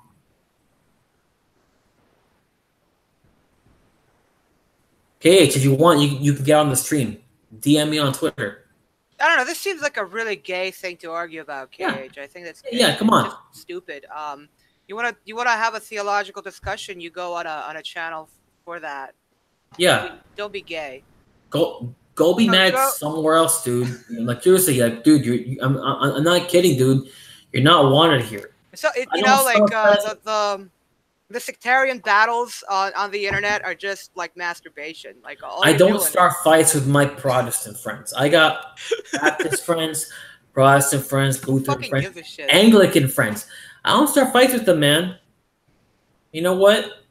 Cage, if you want, you can get on the stream. DM me on Twitter. I don't know. This seems like a really gay thing to argue about, Cage. Yeah. I think that's Come on. just stupid. You wanna have a theological discussion? You go on a channel for that. Yeah. Don't be gay. Go be mad somewhere else, dude. Like seriously, like dude, I'm not kidding, dude. You're not wanted here. So the sectarian battles on the internet are just like masturbation. Like I don't start fights with my Protestant friends. I got Baptist friends, Protestant friends, Lutheran friends, Anglican friends. I don't start fights with them, man. You know what?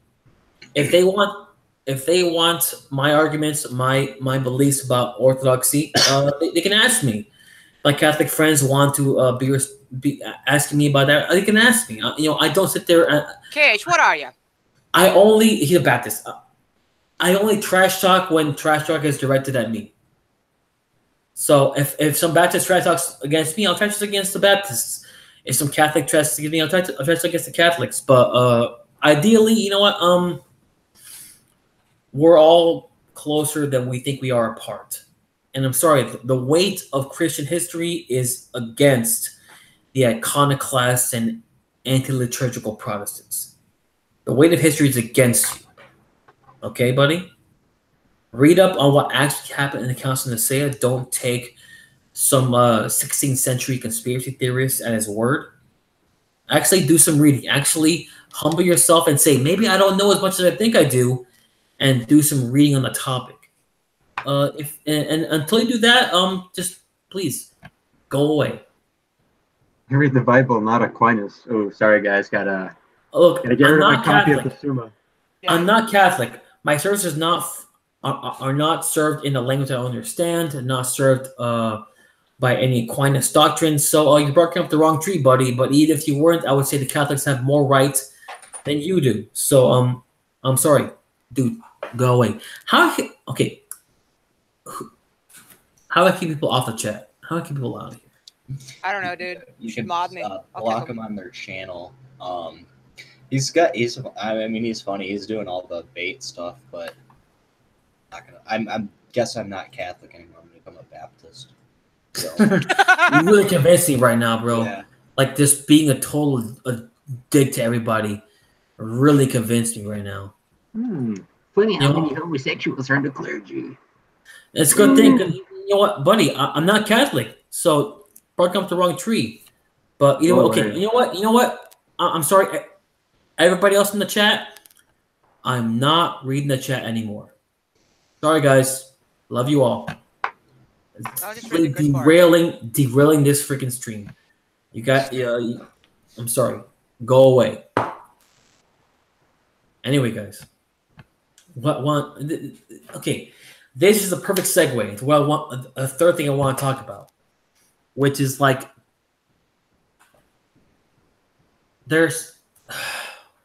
If they want my arguments, my beliefs about orthodoxy, they can ask me. My Catholic friends want to be asking me about that. They can ask me. I don't sit there. Cage, what are you? He's a Baptist. I only trash talk when trash talk is directed at me. So if some Baptist trash talks against me, I'll trash against the Baptists. If some Catholic trash talks against me, I'll trash against the Catholics. But ideally, you know what? We're all closer than we think we are apart. And I'm sorry, the weight of Christian history is against the iconoclasts and anti-liturgical Protestants. The weight of history is against you. Okay, buddy? Read up on what actually happened in the Council of Nicaea. Don't take some 16th century conspiracy theorist at his word. Actually do some reading. Actually humble yourself and say, maybe I don't know as much as I think I do, and do some reading on the topic. And until you do that, just please go away. I read the Bible, not Aquinas. Oh, sorry guys, gotta get rid of my copy of the Summa. Yeah. I'm not Catholic. My services are not served in a language I understand, and not served by any Aquinas doctrine. So you're barking up the wrong tree, buddy. But even if you weren't, I would say the Catholics have more rights than you do. So I'm sorry, dude. Go away. How do I keep people off the chat? How do I keep people out of here? I don't know, dude. You should can mod me. block him on their channel. He's funny. He's doing all the bait stuff, but I'm not Catholic anymore. I'm gonna become a Baptist. So. You really convinced me right now, bro. Yeah. Like just being a total dick to everybody really convinced me right now. Funny how many homosexuals are in the clergy. It's a good thing. You know what, buddy? I'm not Catholic, so bark up the wrong tree. But you know what? Okay, you know what? I'm sorry, everybody else in the chat. I'm not reading the chat anymore. Sorry, guys. Love you all. Derailing this freaking stream. You got. I'm sorry. Go away. Anyway, guys. Okay, this is a perfect segue into what I want. A third thing I want to talk about, which is like,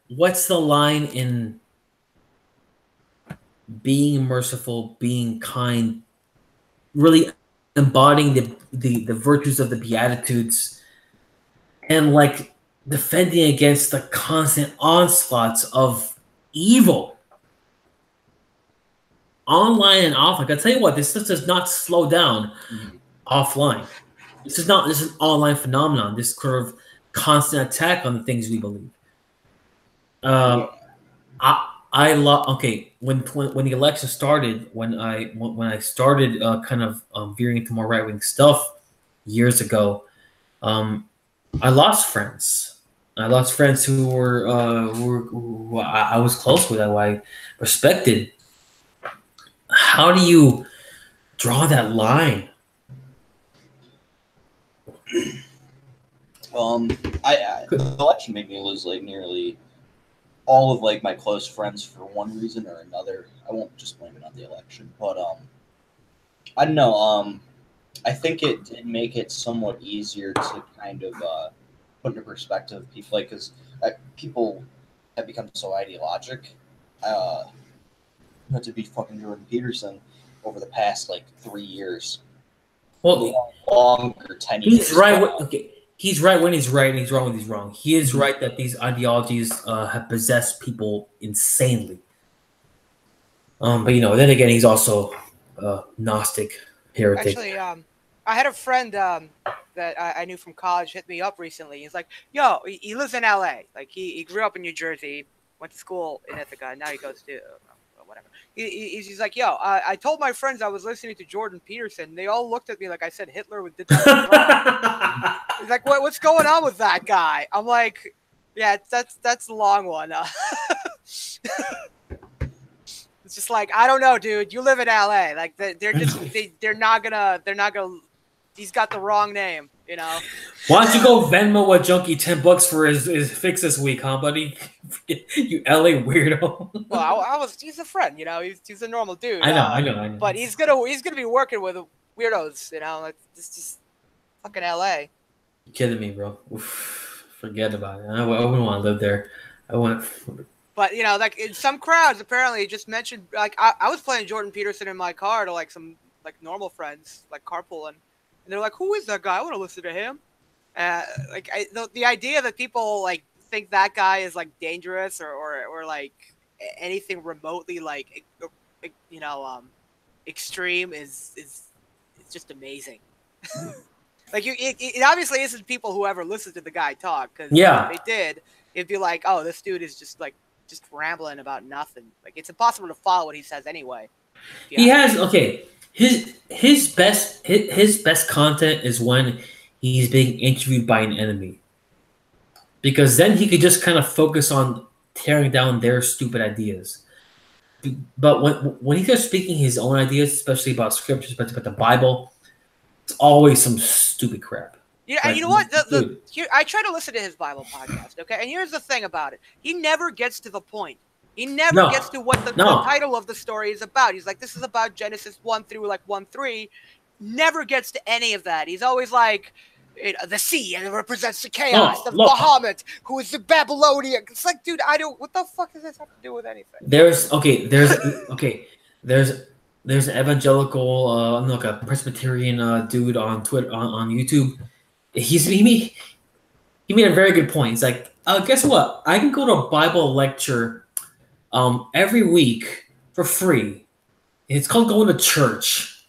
what's the line in being merciful, being kind, really embodying the virtues of the Beatitudes, and like defending against the constant onslaughts of evil. Online and offline. I tell you what, this does not slow down offline. This is an online phenomenon. This sort of constant attack on the things we believe. I love. Okay, when the election started, when I started kind of veering into more right wing stuff years ago, I lost friends. I lost friends who I was close with, who I respected. How do you draw that line? The election made me lose like nearly all of like my close friends for one reason or another. I won't just blame it on the election, but I don't know. I think it did make it somewhat easier to kind of put into perspective people, like, because people have become so ideologic. Not to be fucking Jordan Peterson over the past like 3 years. Well, longer 10 years. He's right. Okay, he's right when he's right, and he's wrong when he's wrong. He is right that these ideologies have possessed people insanely. But you know, then again, he's also Gnostic, heretic. Actually, I had a friend that I knew from college hit me up recently. He's like, "Yo, he lives in LA. Like he grew up in New Jersey, went to school in Ithaca, and now he goes to whatever." He's like, "Yo, I told my friends I was listening to Jordan Peterson. They all looked at me like I said Hitler did that." He's like, "What's going on with that guy?" I'm like, "Yeah, that's the long one." It's just like, I don't know, dude. You live in LA. Like they're not gonna. He's got the wrong name, you know. Why don't you go Venmo a junkie $10 for his fix this week, huh, buddy? You LA weirdo. Well, he's a friend, you know. He's a normal dude. I know. But he's gonna be working with weirdos, you know. It's just fucking LA. You're kidding me, bro. Oof, forget about it. I wouldn't want to live there. I want. But you know, like in some crowds, apparently, just mentioned like I was playing Jordan Peterson in my car to like some like normal friends, like carpooling, and they're like, "Who is that guy? I want to listen to him." The idea that people like think that guy is like dangerous or like anything remotely like you know extreme is just amazing. Like it obviously isn't people who ever listen to the guy talk, because if they did, it'd be like, oh, this dude is just rambling about nothing. Like it's impossible to follow what he says anyway. He has his best content is when he's being interviewed by an enemy, because then he could just kind of focus on tearing down their stupid ideas. But when he starts speaking his own ideas, especially about scriptures, especially about the Bible, it's always some stupid crap. Yeah, and you know what? I try to listen to his Bible podcast, okay? And here's the thing about it. He never gets to the point. He never gets to what the title of the story is about. He's like, this is about Genesis 1 through like 1-3. Never gets to any of that. He's always like, the sea, and it represents the chaos of Bahamut, who is the Babylonian. It's like, dude, what the fuck does this have to do with anything? There's an evangelical, like a Presbyterian dude on Twitter, on YouTube. He made a very good point. He's like, guess what? I can go to a Bible lecture every week for free. It's called going to church.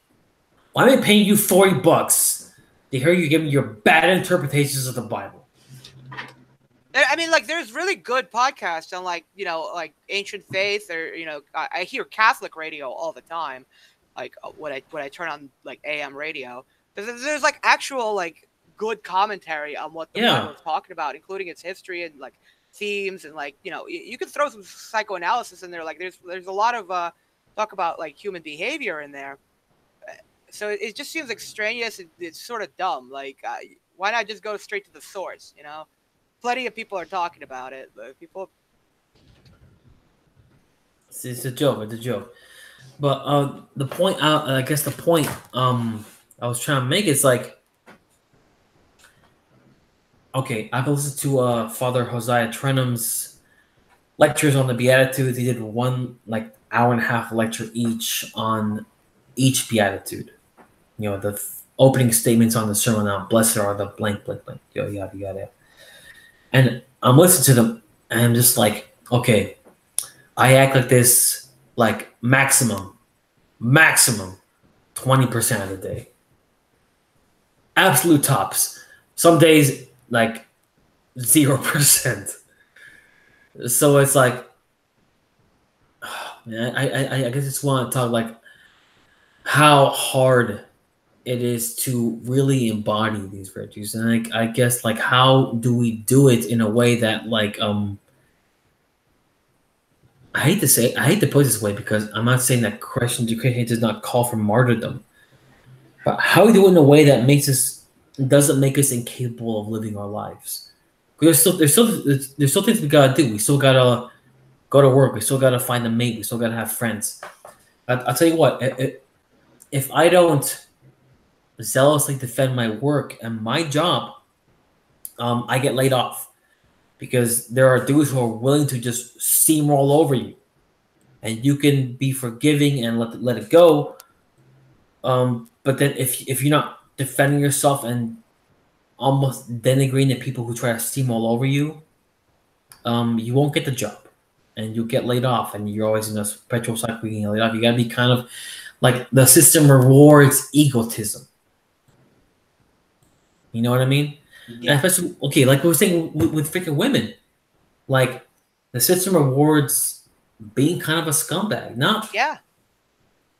Why am I paying you $40 to hear you give me your bad interpretations of the Bible? I mean, like, there's really good podcasts on, like, you know, like ancient faith, or, you know, I hear Catholic radio all the time, like when I turn on like AM radio. There's like actual like good commentary on what the Bible is talking about, including its history and like themes, and like, you know, you can throw some psychoanalysis in there. Like there's a lot of talk about like human behavior in there. So it just seems extraneous. It's sort of dumb. Like why not just go straight to the source? You know, plenty of people are talking about it. But people. It's a joke. It's a joke. But the point, I guess the point I was trying to make is like, okay, I've listened to Father Hosea Trenum's lectures on the Beatitudes. He did one like hour-and-a-half lecture each on each Beatitude. You know, the opening statements on the Sermon on the Mount, blessed are the blank, blank, blank, yada, yada. And I'm listening to them, and I'm just like, okay, I act like this like maximum 20% of the day. Absolute tops. Some days, like 0%. So it's like, man, I guess I just want to talk like how hard it is to really embody these virtues, and I guess like how do we do it in a way that like I hate to put it this way, because I'm not saying that Christianity does not call for martyrdom, but how we do it in a way that doesn't make us incapable of living our lives. There's still things we gotta do. We still gotta go to work. We still gotta find a mate. We still gotta have friends. I'll tell you what. If I don't zealously defend my work and my job, I get laid off because there are dudes who are willing to just steamroll over you, and you can be forgiving and let it go. But then if you're not defending yourself and almost denigrating the people who try to steamroll over you, you won't get the job, and you'll get laid off, and you're always in this perpetual cycle of getting laid off. You gotta be kind of like the system rewards egotism. You know what I mean? Yeah. And especially, okay, like we were saying with freaking women, like the system rewards being kind of a scumbag. Not, Yeah.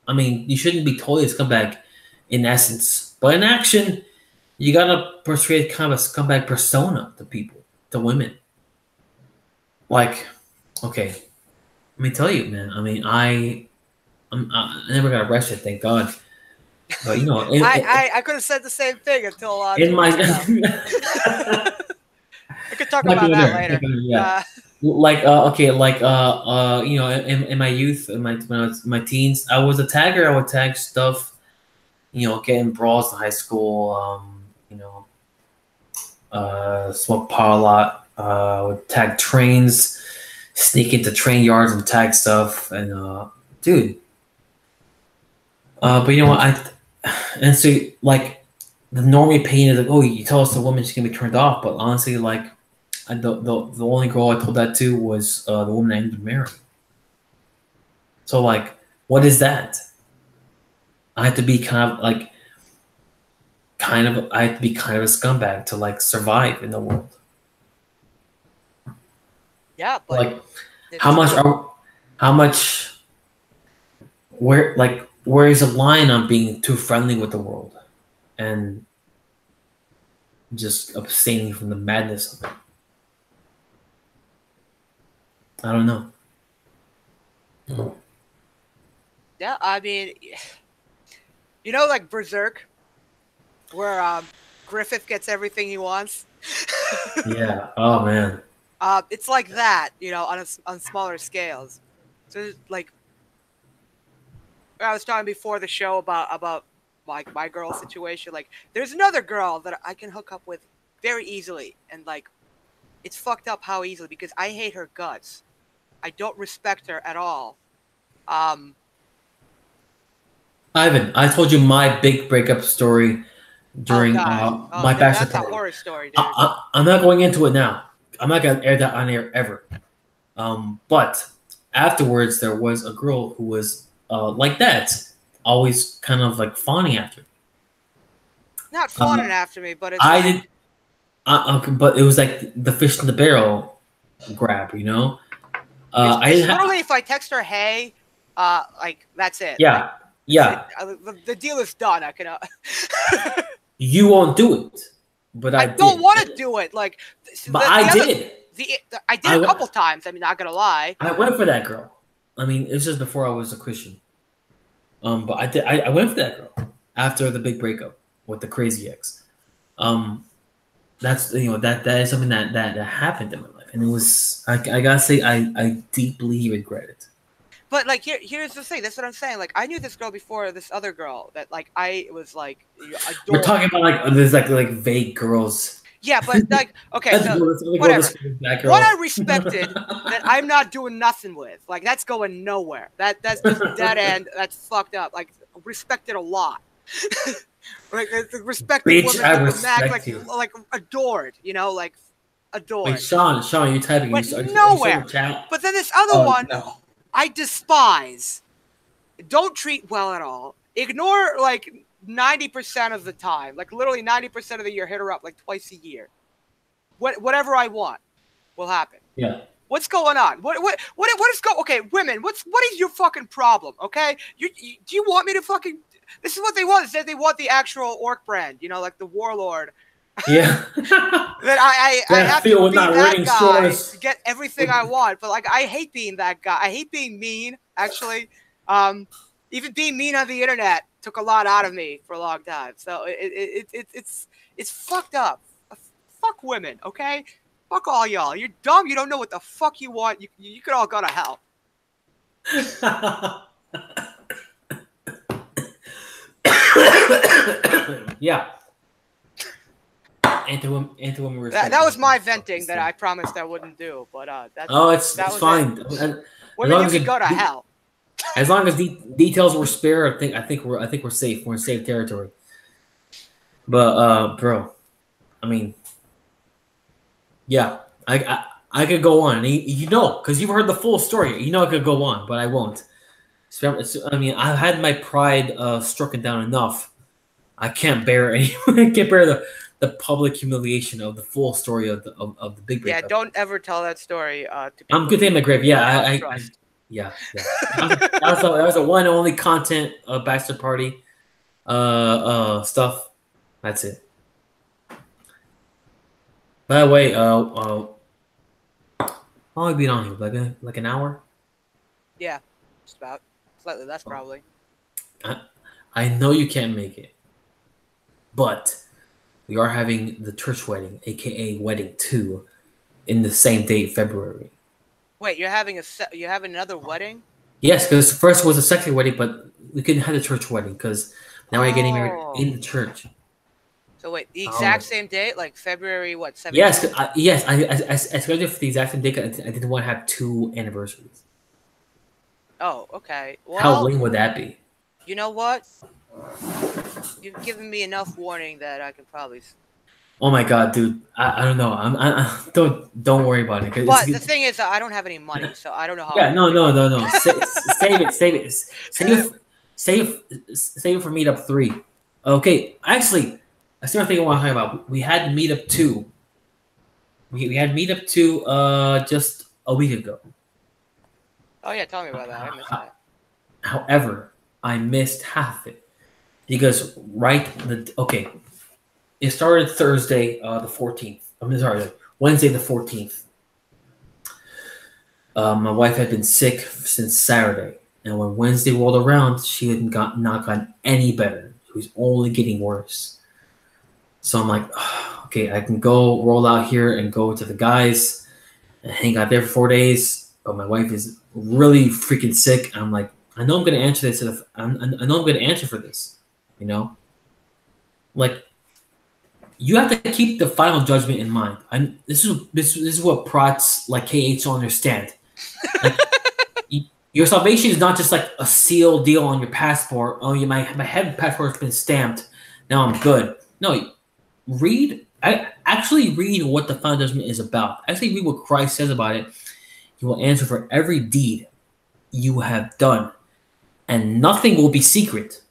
I mean, you shouldn't be totally a scumbag in essence, but in action, you gotta portray kind of a scumbag persona to people, to women. Like, okay, let me tell you, man. I mean, I never got arrested, thank God. But you know, I could have said the same thing until in my I could talk about that later. Yeah. Like okay, like you know, in my youth, when I was in my teens, I was a tagger. I would tag stuff, you know, get in brawls in high school. You know, smoke pot a lot. Would tag trains, sneak into train yards and tag stuff. And dude, but you know what? And so like the normie pain is like, oh, you tell us the woman she's gonna be turned off, but honestly, like the only girl I told that to was the woman I ended up marrying. So like, what is that? I have to be kind of I have to be kind of a scumbag to like survive in the world. Yeah, but Like, how much where is the line on being too friendly with the world and just abstaining from the madness of it? I don't know. yeah, I mean, you know, like Berserk, where Griffith gets everything he wants. Yeah. Oh man. It's like that, you know, on smaller scales. So like, I was talking before the show about like my girl situation. Like, there's another girl that I can hook up with very easily, and like, it's fucked up how easily because I hate her guts. I don't respect her at all. Ivan, I told you my big breakup story during my bachelor that's a party. horror story, dude. I'm not going into it now. I'm not gonna air that on air ever. But afterwards, there was a girl who was like that, always kind of like fawning after me. Not fawning after me, but it's I like, did, but it was like the fish in the barrel grab, you know. I didn't literally, if I text her, "Hey," like that's it. Yeah, yeah. The deal is done. I can. You won't do it, but I don't did. want to do it. Like, but I did. I did a couple times. I mean, not gonna lie. I went for that girl. I mean, it's just before I was a Christian. But I did. I went for that girl after the big breakup with the crazy ex. That's, you know, that is something that happened in my life, and it was, I gotta say, I deeply regret it. But like, here's the thing. That's what I'm saying. Like, I knew this girl before this other girl that like I was like, We're talking about like there's like vague girls. Yeah, but like, okay, so whatever. What I respected that I'm not doing nothing with, like, that's going nowhere. That's just dead end. That's fucked up. Like, respected a lot. Like, respected women, I respect like adored. You know, like adored. Wait, Sean, you're typing. But are you nowhere. Chat? But then this other one, no. I despise. Don't treat well at all. Ignore like 90% of the time, like literally 90% of the year, hit her up like twice a year. Whatever I want will happen. Yeah. What's going on? What is okay, women, what is your fucking problem? Okay? Do you want me to fucking, this is what they want. They want the actual orc brand, you know, like the warlord. Yeah. That I have to be that guy to get everything I want. But like, I hate being that guy. I hate being mean, actually. Even being mean on the internet took a lot out of me for a long time. So it's fucked up. Fuck women, okay? Fuck all y'all. You're dumb. You don't know what the fuck you want. You could all go to hell. Yeah. Anti-woman respect. That was my venting that I promised I wouldn't do. But it's that was fine. Women, you could go to hell. As long as details were spare, I think we're safe. We're in safe territory. But bro, I mean, yeah, I could go on. You know, because you've heard the full story. You know, I could go on, but I won't. I mean, I've had my pride stricken down enough. I can't bear I can't bear the public humiliation of the full story of the big breakup. Yeah, don't ever tell that story to people. I'm good to in my grave. Yeah, yeah. That was a one and only content bachelor party stuff. That's it. By the way, how long have we been on here? Like an hour? Yeah, just about. Slightly less, probably. I know you can't make it, but we are having the church wedding, aka wedding 2, in the same date, February. Wait, you're having another wedding? Yes, because first was a second wedding, but we couldn't have the church wedding because now we're getting married in the church. So wait, the exact same date, like February what? 17th? Yes, I scheduled for the exact same date. I didn't want to have 2 anniversaries. Oh, okay. Well, how lame would that be? You know what? You've given me enough warning that I can probably. Oh my god, dude! I don't know. Don't worry about it. But the thing is, I don't have any money, so I don't know how. Yeah, no. Save it for meetup 3. Okay, actually, I still think I want to talk about. We had meetup 2. We had meetup 2 just a week ago. Oh yeah, tell me about that. I missed that. However, I missed half it because it started Thursday the 14th. I'm sorry, Wednesday the 14th. My wife had been sick since Saturday, and when Wednesday rolled around, she had not gotten any better. She was only getting worse. So I'm like, okay, I can go roll out here and go to the guys and hang out there for 4 days. But my wife is really freaking sick. I'm like, I know I'm going to answer this. I know I'm going to answer for this. You know, like you have to keep the final judgment in mind. This is what prots like KH don't understand. Like, your salvation is not just like a sealed deal on your passport. Oh, my head passport has been stamped. Now I'm good. No, actually read what the final judgment is about. Actually read what Christ says about it. He will answer for every deed you have done, and nothing will be secret.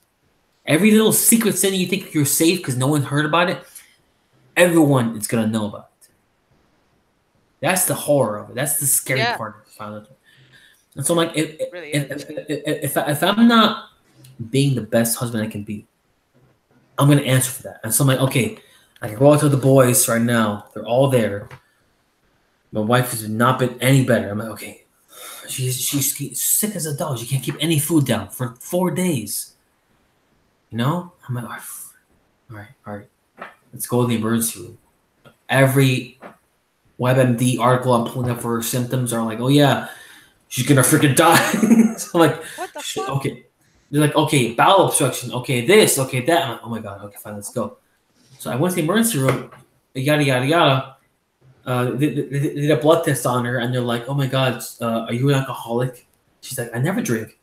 Every little secret sin you think you're safe because no one heard about it, everyone is gonna know about it. That's the horror of it. That's the scary part of the final judgment. And so I'm like, if I'm not being the best husband I can be, I'm gonna answer for that. And so I'm like, okay, I can go out to the boys right now. They're all there. My wife has not been any better. I'm like, okay, she's sick as a dog. She can't keep any food down for 4 days. You know? I'm like, all right. Let's go to the emergency room. Every WebMD article I'm pulling up for her symptoms are like, oh yeah, she's gonna freaking die. So I'm like, what the fuck? Okay. They're like, okay, bowel obstruction. Okay, this. Okay, that. I'm like, oh my god. Okay, fine. Let's go. So I went to the emergency room. Yada yada yada. They did a blood test on her, and they're like, "Oh my god, are you an alcoholic?" She's like, "I never drink,"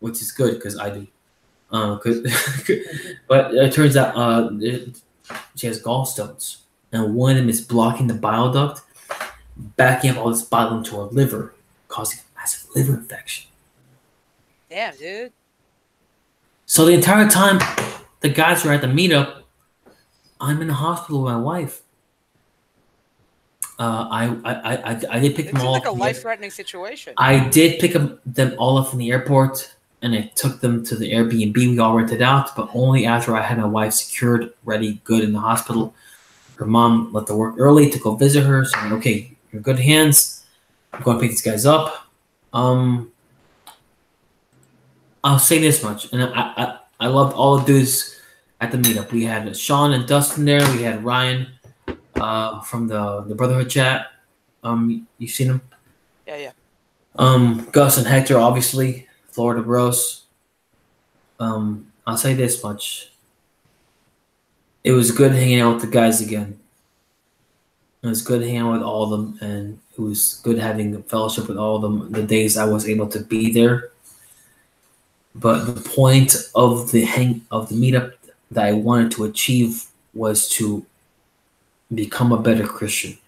which is good because I do. But it turns out she has gallstones, and one of them is blocking the bile duct, backing up all this bile into her liver, causing a massive liver infection. Damn, dude. So the entire time the guys were at the meetup, I'm in the hospital with my wife. I did pick them all up. It's like a life-threatening situation. I did pick them all up from the airport, and I took them to the Airbnb we all rented out, but only after I had my wife secured, ready, good in the hospital. Her mom left to work early to go visit her, so I'm like, okay, you're in good hands. I'm going to pick these guys up. I'll say this much, and I loved all the dudes at the meetup. We had Sean and Dustin there. We had Ryan. from the Brotherhood chat. You seen him? Yeah. Gus and Hector, obviously, Florida Bros. I'll say this much: it was good hanging out with the guys again. It was good hanging out with all of them, and it was good having a fellowship with all of them. The days I was able to be there, but the point of the meetup that I wanted to achieve was to become a better Christian.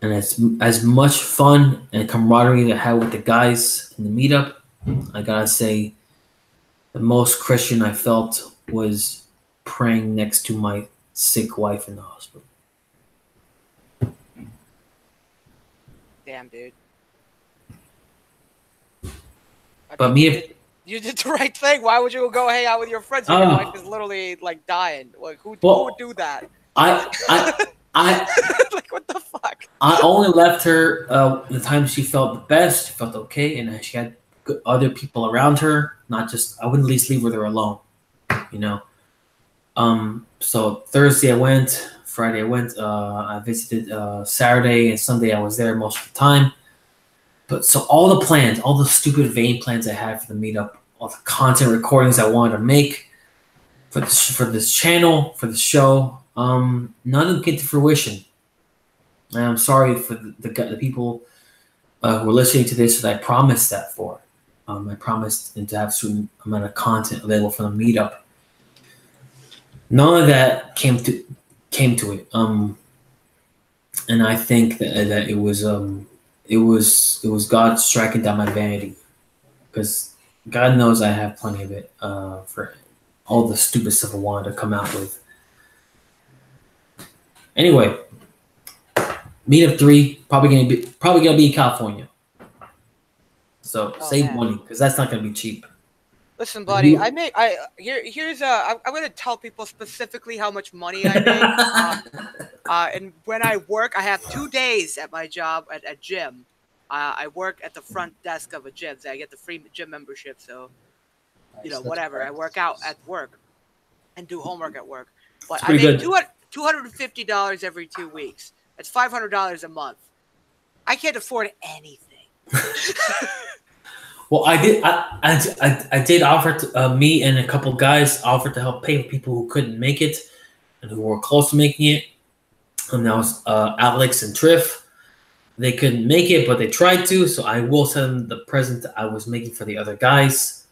And as much fun and camaraderie I had with the guys in the meetup, I gotta say, the most Christian I felt was praying next to my sick wife in the hospital. Damn, dude. But you did the right thing. Why would you go hang out with your friends? Your wife is literally like dying. Like who would do that? I like what the fuck? I only left her the time she felt the best, she felt okay, and she had other people around her. Not just I wouldn't at least leave her there alone, you know. So Thursday I went, Friday I went. I visited Saturday and Sunday I was there most of the time. But so all the plans, all the stupid vain plans I had for the meetup, all the content recordings I wanted to make for this channel, for the show, none of them came to fruition. And I'm sorry for the people who are listening to this that I promised that for. I promised to have a certain amount of content available for the meetup. None of that came to it. And I think that it was God striking down my vanity, because God knows I have plenty of it for all the stupid stuff I wanted to come out with. Anyway, meetup 3 probably gonna be in California. So save money, because that's not gonna be cheap. Listen, buddy, I'm gonna tell people specifically how much money I make. And when I work, I have 2 days at my job at gym. I work at the front desk of a gym, so I get the free gym membership. So, whatever. I work out at work and do homework at work. But I make $250 every 2 weeks. That's $500 a month. I can't afford anything. Well, I did offer to, me and a couple guys offered to help pay for people who couldn't make it and who were close to making it. And that was Alex and Triff. They couldn't make it, but they tried to. So I will send them the present I was making for the other guys.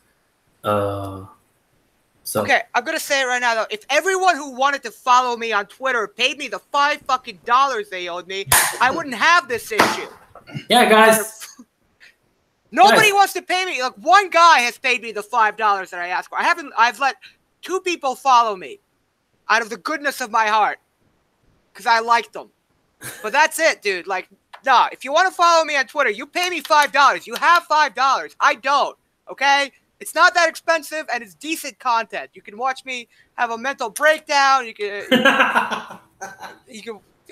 Okay, I'm gonna say it right now though. If everyone who wanted to follow me on Twitter paid me the $5 they owed me, I wouldn't have this issue. Yeah, guys. Nobody wants to pay me. Like one guy has paid me the $5 that I asked for. I've let 2 people follow me out of the goodness of my heart because I liked them. But that's it, dude. Like, nah, if you want to follow me on Twitter, you pay me $5. You have $5. I don't. Okay? It's not that expensive and it's decent content. You can watch me have a mental breakdown. You can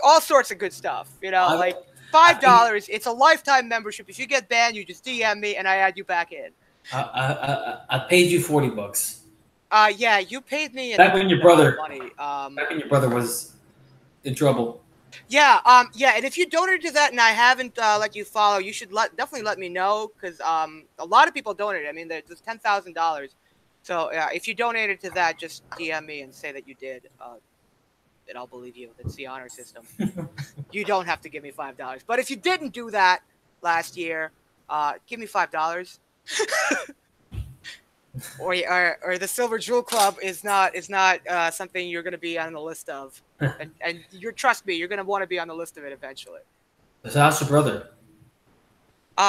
all sorts of good stuff, like $5. It's a lifetime membership. If you get banned, you just DM me and I add you back in. I paid you $40. Yeah, you paid me back when your brother money. Back when your brother was in trouble. Yeah, and if you donated to that and I haven't let you follow, you should definitely let me know, because a lot of people donated. I mean, there's $10,000. So if you donated to that, just DM me and say that you did. And I'll believe you. It's the honor system. You don't have to give me $5. But if you didn't do that last year, give me $5. or the Silver Jewel Club is not something you're going to be on the list of. and trust me, you're going to want to be on the list of it eventually. So how's your brother?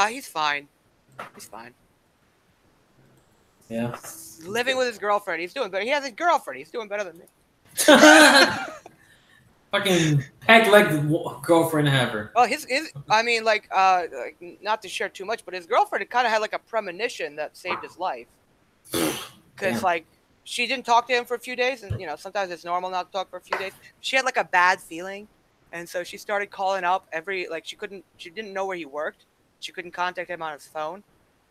He's fine. He's fine. Yeah. Living with his girlfriend. He's doing better. He has a girlfriend. He's doing better than me. Fucking act like the girlfriend have her. Well, not to share too much, but his girlfriend kind of had like a premonition that saved his life. Because she didn't talk to him for a few days, and sometimes it's normal not to talk for a few days. She had like a bad feeling, and so she started calling up she didn't know where he worked. She couldn't contact him on his phone,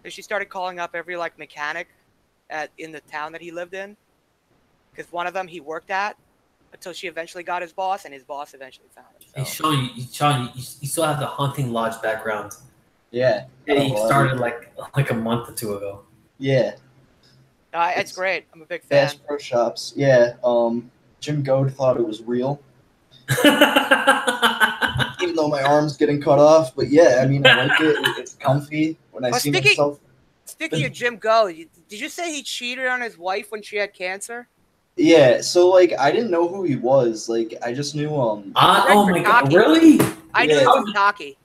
so she started calling up every mechanic in the town that he lived in, because one of them he worked at. until she eventually got his boss, and his boss eventually found him. Hey, So. Sean, you still have the hunting lodge background. Yeah. Yeah, you started like a month or two ago. Yeah. It's great. I'm a big fan. Bass Pro Shops. Yeah. Jim Goad thought it was real, even though my arm's getting cut off. But yeah, I mean, I like it. It's comfy. When I see myself. Speaking of Jim Goad, did you say he cheated on his wife when she had cancer? Yeah. So like, I didn't know who he was. Like, I just knew oh my god! Really? I knew him from Taki.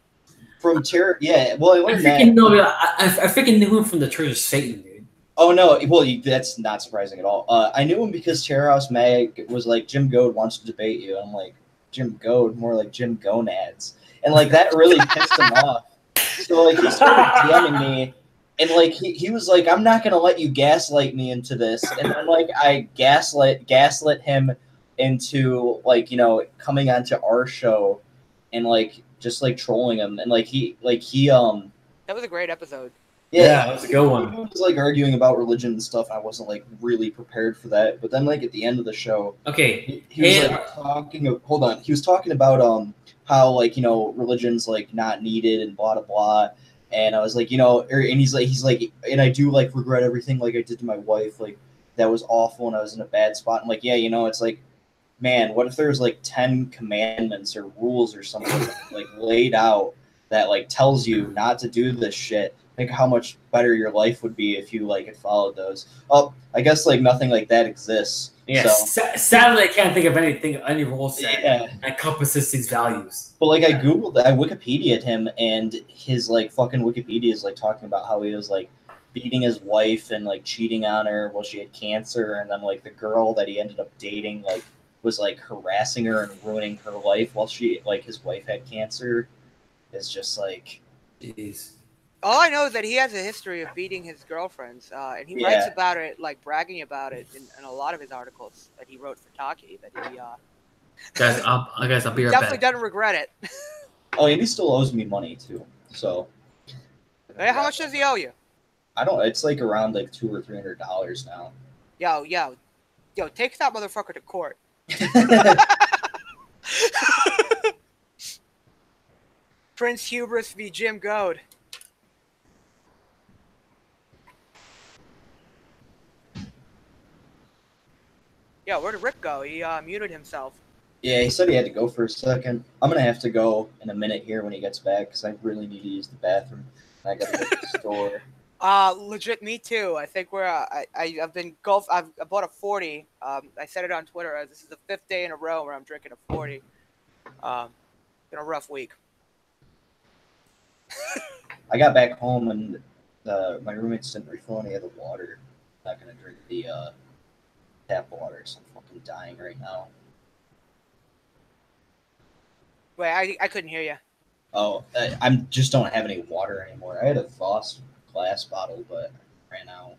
From Terror. Yeah. Well, I learned that. I freaking knew him from the Church of Satan, dude. Oh no! Well, that's not surprising at all. I knew him because Terror House Mag was like, Jim Goad wants to debate you. And I'm like, Jim Goad, more like Jim Gonads, and like that really pissed him off. So like he started DMing me, and like he was like, I'm not gonna let you gaslight me into this, and then like I gaslit him into like coming onto our show, and like just like trolling him, and like he That was a great episode. Yeah, that was a good one. He was like arguing about religion and stuff. I wasn't like really prepared for that. But then like at the end of the show, okay, he was like talking. Hold on, he was talking about how like religion's like not needed and blah blah blah. And I was like and he's like, and I do like regret everything like I did to my wife. Like that was awful, and I was in a bad spot. I'm like, yeah, it's like, man, what if there's like 10 commandments or rules or something like laid out that like tells you not to do this shit? Think how much better your life would be if you like had followed those. Oh, I guess like nothing like that exists. Yeah, so. Sadly, I can't think of any rules that encompasses these values. But like I Wikipedia'd him, and his like fucking Wikipedia is like talking about how he was like beating his wife and like cheating on her while she had cancer, and then like the girl that he ended up dating like was like harassing her and ruining her life while his wife had cancer. It's just like, jeez. All I know is that he has a history of beating his girlfriends, and he writes about it, like bragging about it in a lot of his articles that he wrote for Taki. That he, guys, I'll be right definitely back. doesn't regret it. Oh, and he still owes me money too. So, how much does he owe you? I don't. It's like around like $200 or $300 now. Yo, take that motherfucker to court. Prince Hubris v. Jim Goad. Yeah, where did Rick go? He muted himself. Yeah, he said he had to go for a second. I'm gonna have to go in a minute here when he gets back because I really need to use the bathroom. I gotta go to the store. Legit, me too. I think I've been golf. I bought a 40. I said it on Twitter. This is the 5th day in a row where I'm drinking a 40. Been a rough week. I got back home and my roommates didn't refill any of the water. I'm not gonna drink the tap water, so I'm fucking dying right now. Wait, I couldn't hear you. Oh, I just don't have any water anymore. I had a Voss glass bottle, but I ran out.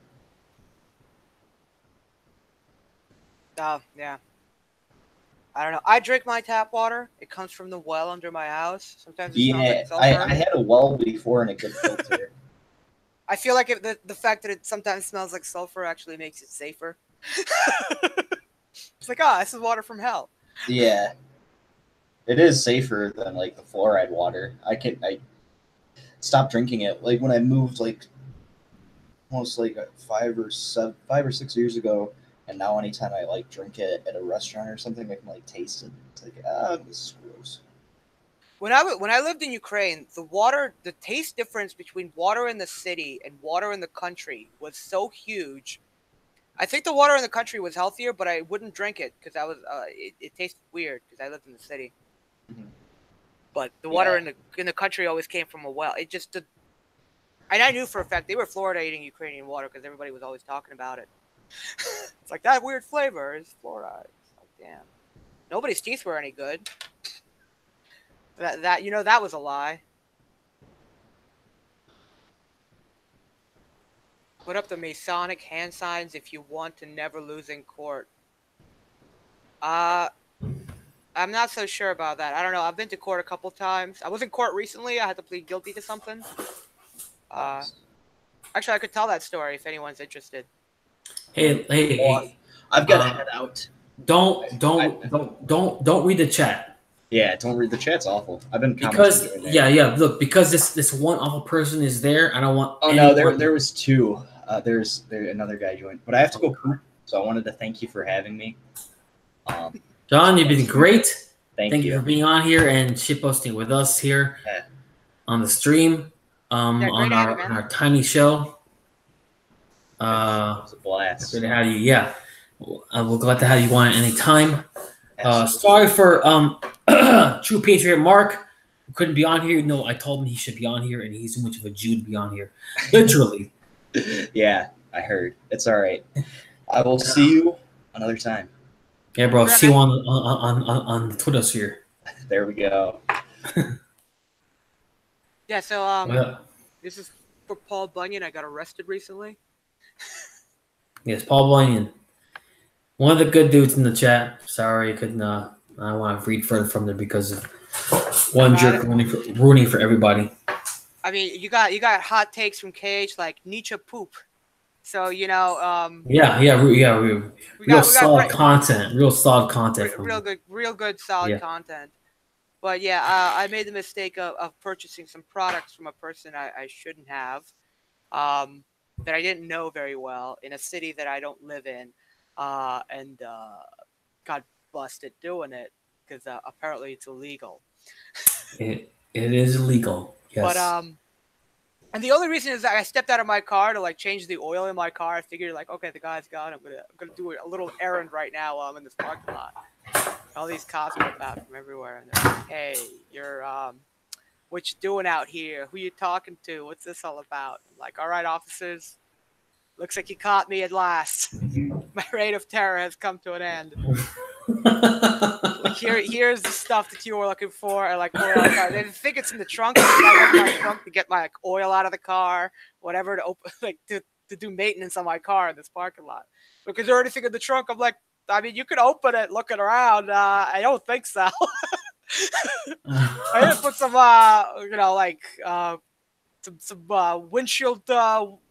Oh, yeah. I don't know. I drink my tap water. It comes from the well under my house. Sometimes it smells like sulfur. I had a well before and a good filter. I feel like the fact that it sometimes smells like sulfur actually makes it safer. It's like, this is water from hell. Yeah. It is safer than like the fluoride water. I stopped drinking it like when I moved like almost like 5 or 6 years ago, and now anytime I like drink it at a restaurant or something, I can like taste it. It's like, this is gross. When I lived in Ukraine, the taste difference between water in the city and water in the country was so huge. I think the water in the country was healthier, but I wouldn't drink it because it tasted weird because I lived in the city. Mm-hmm. But the water in the country always came from a well. It just and I knew for a fact they were fluoridating Ukrainian water because everybody was always talking about it. It's like, that weird flavor is fluoride. It's like, damn. Nobody's teeth were any good. That was a lie. Put up the Masonic hand signs if you want to never lose in court. I'm not so sure about that. I don't know. I've been to court a couple times. I was in court recently. I had to plead guilty to something. Actually, I could tell that story if anyone's interested. Hey. I've got to head out. Don't read the chat. Yeah, don't read the chat's awful. I've been Because commenting there. yeah, look, because this one awful person is there, I don't want. Oh no, there was two. There's another guy joined, but I have to go poop. So I wanted to thank you for having me. John, you've been great. Thank you you for being on here and shitposting with us here on the stream, on our tiny show. It was a blast. Good to have you. Yeah, we're glad to have you on at any time. Sorry for True Patriot Mark, who couldn't be on here. No, I told him he should be on here, and he's too much of a Jew to be on here. Literally. Yeah, I heard. It's all right. I will see you another time. Yeah, bro. See you on the Twitter sphere. There we go. Yeah. So this is for Paul Bunyan. I got arrested recently. Yes, Paul Bunyan. One of the good dudes in the chat. Sorry, I couldn't. I don't want to read further from there because of one jerk ruining for everybody. I mean, you got hot takes from Cage like Nietzsche poop. So you know. Real solid content. Real solid content. Real good solid content. But yeah, I made the mistake of purchasing some products from a person I shouldn't have, that I didn't know very well in a city that I don't live in, and got busted doing it because apparently it's illegal. It is illegal. Yes. But and the only reason is that I stepped out of my car to like change the oil in my car. I figured like, okay, the guy's gone. I'm gonna do a little errand right now while I'm in this parking lot. All these cops come out from everywhere, and they're like, "Hey, you're what you doing out here? Who you talking to? What's this all about?" I'm like, "All right, officers, looks like you caught me at last. My reign of terror has come to an end. Like here's the stuff that you were looking for." And like, they think it's in the trunk. I went in my trunk to get my like, oil out of the car, whatever, to open like to do maintenance on my car in this parking lot. Because they're anything in the trunk, I'm like, I mean, you could open it looking around. I don't think so. I had to put some, some windshield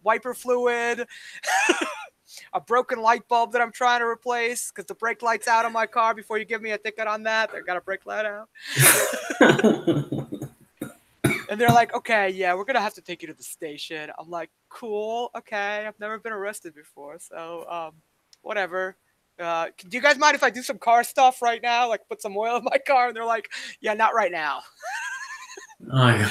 wiper fluid, a broken light bulb that I'm trying to replace because the brake light's out on my car. Before you give me a ticket on that, I got a brake light out. And they're like, okay, yeah, we're going to have to take you to the station. I'm like, cool, okay. I've never been arrested before, so whatever. Do you guys mind if I do some car stuff right now? Like put some oil in my car? And they're like, yeah, not right now. I'm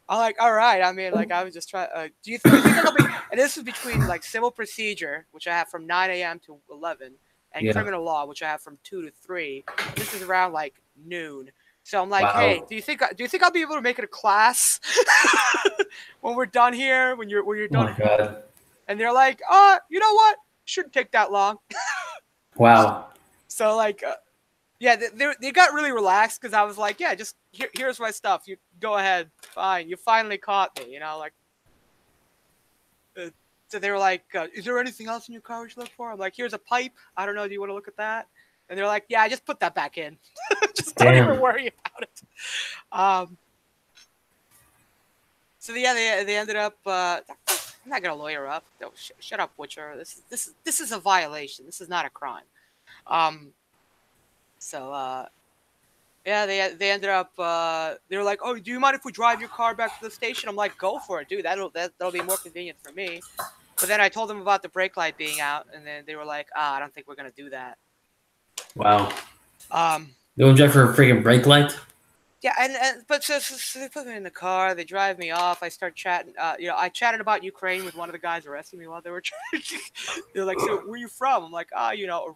like, all right. I mean, like I was just trying. Do you think I'll be? And this is between like civil procedure, which I have from 9 a.m. to 11, and criminal law, which I have from 2 to 3. This is around like noon. So I'm like, hey, do you think I'll be able to make it a class when we're done here? When you're done? Oh my God. And they're like, you know what? Shouldn't take that long. Wow. So like, yeah, they got really relaxed because I was like, yeah, just here's my stuff. You go ahead, fine. You finally caught me, you know, like. So they were like, is there anything else in your car we should look for? I'm like, here's a pipe. I don't know. Do you want to look at that? And they're like, yeah, I just put that back in. Just don't even worry about it. So yeah, they ended up. I'm not gonna lawyer up. No, shut up, Butcher. This is a violation. This is not a crime. Yeah, they ended up. They were like, oh, do you mind if we drive your car back to the station? I'm like, go for it, dude. That'll be more convenient for me. But then I told them about the brake light being out, and then they were like, I don't think we're gonna do that. Wow. They won't drive for a freaking brake light? Yeah, but so they put me in the car. They drive me off. I start chatting. I chatted about Ukraine with one of the guys arresting me while they were chatting. They're like, so where are you from? I'm like,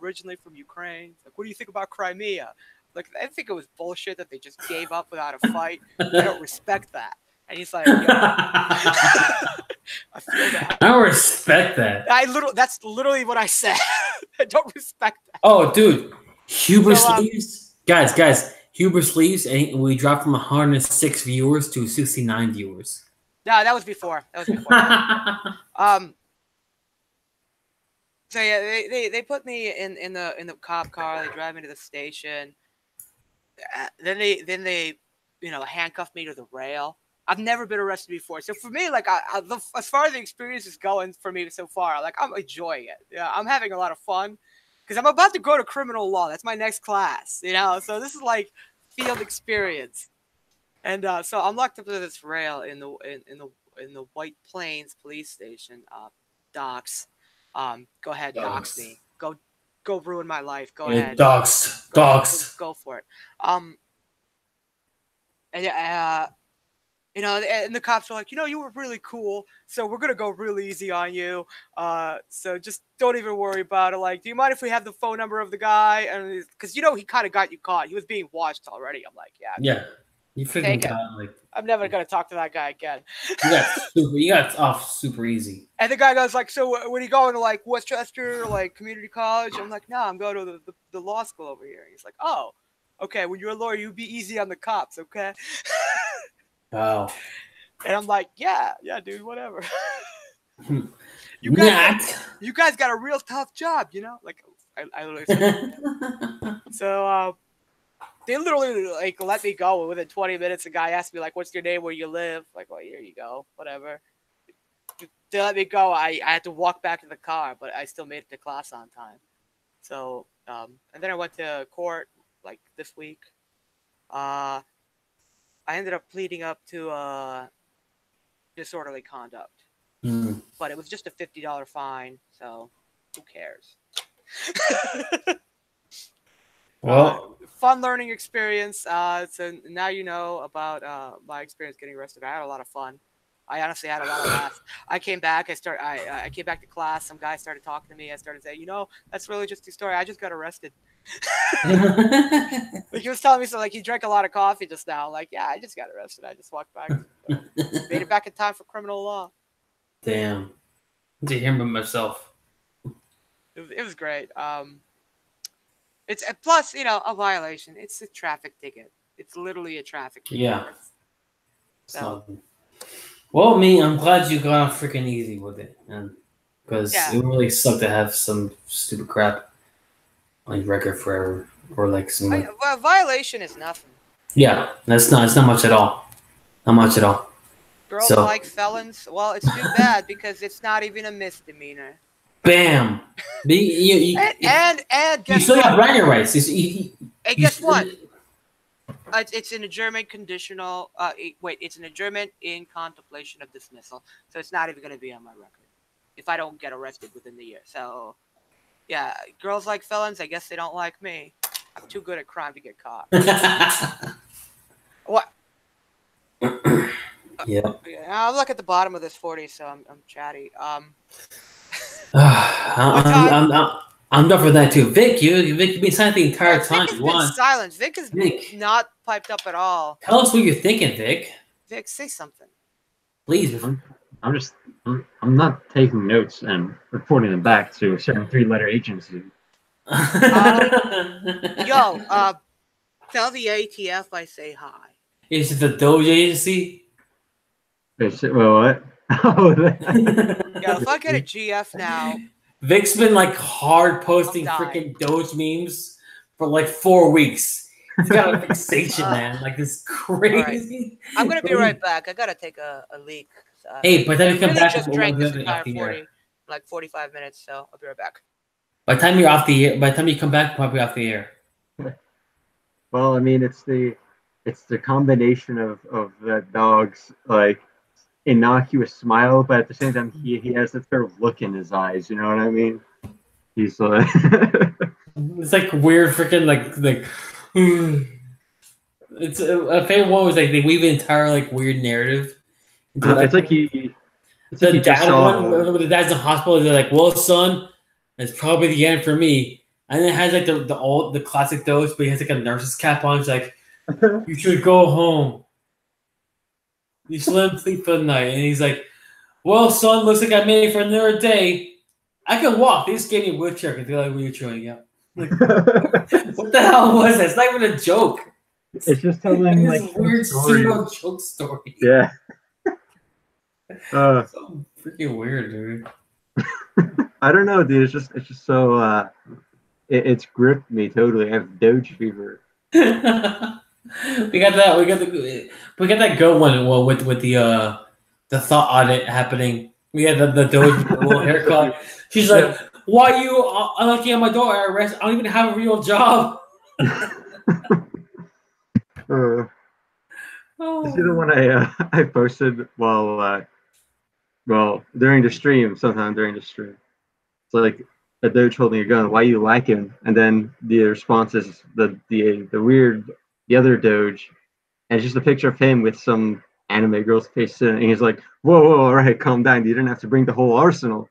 originally from Ukraine. Like, what do you think about Crimea? Like, I think it was bullshit that they just gave up without a fight. I don't respect that. And he's like, I feel that. I don't respect that. That's literally what I said. I don't respect that. Oh, dude. Hubris leaves. Guys. Hubris leaves, and we dropped from 106 viewers to 69 viewers. No, that was before. So yeah, they put me in the cop car. They drive me to the station. Then they handcuff me to the rail. I've never been arrested before, so for me, like, as far as the experience is going for me so far, like, I'm enjoying it. Yeah, I'm having a lot of fun because I'm about to go to criminal law. That's my next class, you know. So this is like field experience, and so I'm locked up to this rail in the White Plains police station docks. Go ahead, dox me. Go ruin my life. Go ahead. Doxed. Go for it. And you know, and the cops are like, you know, you were really cool, so we're gonna go real easy on you. So just don't even worry about it. Like, do you mind if we have the phone number of the guy? And because you know he kind of got you caught. He was being watched already. I'm like, yeah. Yeah. You freaking got like. I'm never gonna talk to that guy again. You got off super easy. And the guy goes like, so when you going to like Westchester, like community college? I'm like, no, I'm going to the law school over here. He's like, oh, okay. When you're a lawyer, you be easy on the cops, okay? Wow. And I'm like, yeah, dude, whatever. You guys got a real tough job, you know? Like, I literally said. So they literally like let me go within 20 minutes. The guy asked me like, "What's your name? Where you live?" Like, well, here you go, whatever. They let me go. I had to walk back to the car, but I still made it to class on time. So and then I went to court like this week. I ended up pleading up to disorderly conduct, but it was just a $50 fine. So who cares? Well, fun learning experience. So now you know about my experience getting arrested. I had a lot of fun. I honestly had a lot of laughs. I came back. I came back to class. Some guy started talking to me. I started saying, you know, that's really just the story. I just got arrested. Like he was telling me, so like he drank a lot of coffee just now. Like, yeah, I just got arrested. I just walked back. Made it back in time for criminal law. Damn. To hear about myself. It was great. It's plus, you know, a violation. It's a traffic ticket. It's literally a traffic ticket. Yeah. So. Well, I'm glad you got off freaking easy with it, man. Because it really sucked to have some stupid crap on your record forever, or like some. Well, violation is nothing. Yeah, it's not much at all. Not much at all. Girls like felons. Well, it's too bad because it's not even a misdemeanor. Bam. And guess you still got bragging rights. And guess what? It's an adjournment conditional. It's an adjournment in contemplation of dismissal. So it's not even going to be on my record if I don't get arrested within the year. So, yeah, girls like felons. I guess they don't like me. I'm too good at crime to get caught. What? Yeah. I'll look at the bottom of this 40, so I'm chatty. I'm done for that too. Vic, you've been silent the entire time. Vic has been silent. Vic has not piped up at all. Tell us what you're thinking, Vic. Vic, say something. Please. I'm not taking notes and reporting them back to a certain 3-letter agency. Tell the ATF I say hi. Is it the Doge agency? Well, what? If I get a GF now. Vic's been like hard posting freaking Doge memes for like 4 weeks. He's got a fixation, man. Like it's crazy. Right. I'm gonna be right back. I gotta take a leak. Hey, by the time you come back, just drank this entire 45 minutes, so I'll be right back. By the time you're off the air, by the time you come back, probably off the air. Well, I mean, it's the combination of that dog's like innocuous smile, but at the same time he has that sort of look in his eyes. You know what I mean? He's like it's like weird freaking like. It's a favorite one was like they weave an entire like weird narrative. It's like he. It's the like dad one when the dad's in the hospital. They're like, "Well, son, it's probably the end for me." And it has like the classic dose, but he has like a nurse's cap on. It's like, "You should go home. You should let him sleep for the night." And he's like, "Well, son, looks like I made it for another day. I can walk. They just gave me a wheelchair. I can feel like wheelchairing out." Like, what the hell was that? It's not even a joke. It's just telling like weird pseudo joke story. Yeah. So freaking weird, dude. I don't know, dude. It's just so it's gripped me totally. I have Doge fever. we got that good one with the thought audit happening. We had the Doge little haircut. She's like, Why are you knocking on my door? I don't even have a real job. This is the one I posted well during the stream, sometime during the stream. It's like a Doge holding a gun. Why you like him? And then the response is the other Doge, and it's just a picture of him with some anime girl's face in it. And he's like, whoa, all right, calm down. You didn't have to bring the whole arsenal.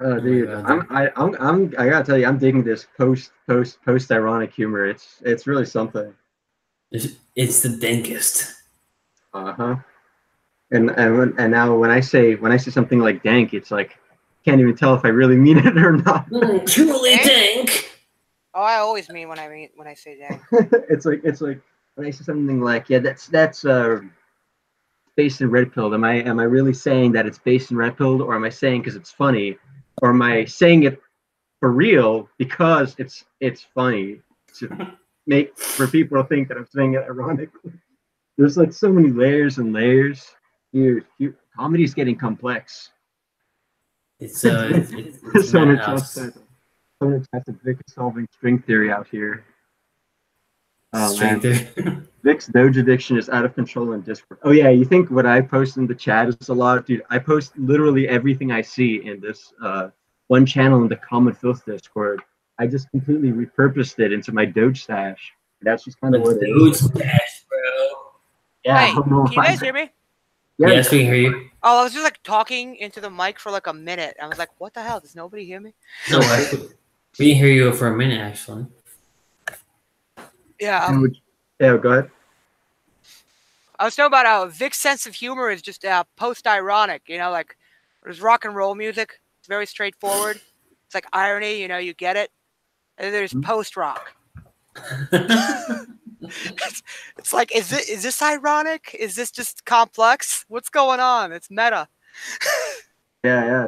Oh, dude, I gotta tell you, I'm digging this post ironic humor. It's really something. It's the dankest. Uh-huh. And now when I say something like dank, it's like can't even tell if I really mean it or not. Truly dank. Oh, I always mean when I say dank. it's like when I say something like, yeah, that's based in red pilled. Am I really saying that it's based in red pilled, or am I saying because it's funny, or am I saying it for real because it's funny to make for people to think that I'm saying it ironically? There's like so many layers and layers. Here, comedy's getting complex. It's Someone tries to Vic solving string theory out here. Oh man, Vic's Doge addiction is out of control in Discord. Oh yeah, you think what I post in the chat is a lot, dude? I post literally everything I see in this one channel in the Common Filth Discord. I just completely repurposed it into my Doge stash. That's just kind of what it Doge is. stash, bro. Yeah. Hey, can you guys hear me? Yeah. Yes, we can hear you. Oh, I was just like talking into the mic for like a minute. I was like, what the hell? Does nobody hear me? No, actually, we didn't hear you for a minute, actually. Yeah. Yeah, go ahead. I was talking about how Vic's sense of humor is just post-ironic, you know, like there's rock and roll music. It's very straightforward. It's like irony, you know, you get it. And then there's post-rock. It's like, is this ironic? Is this just complex? What's going on? It's meta. Yeah.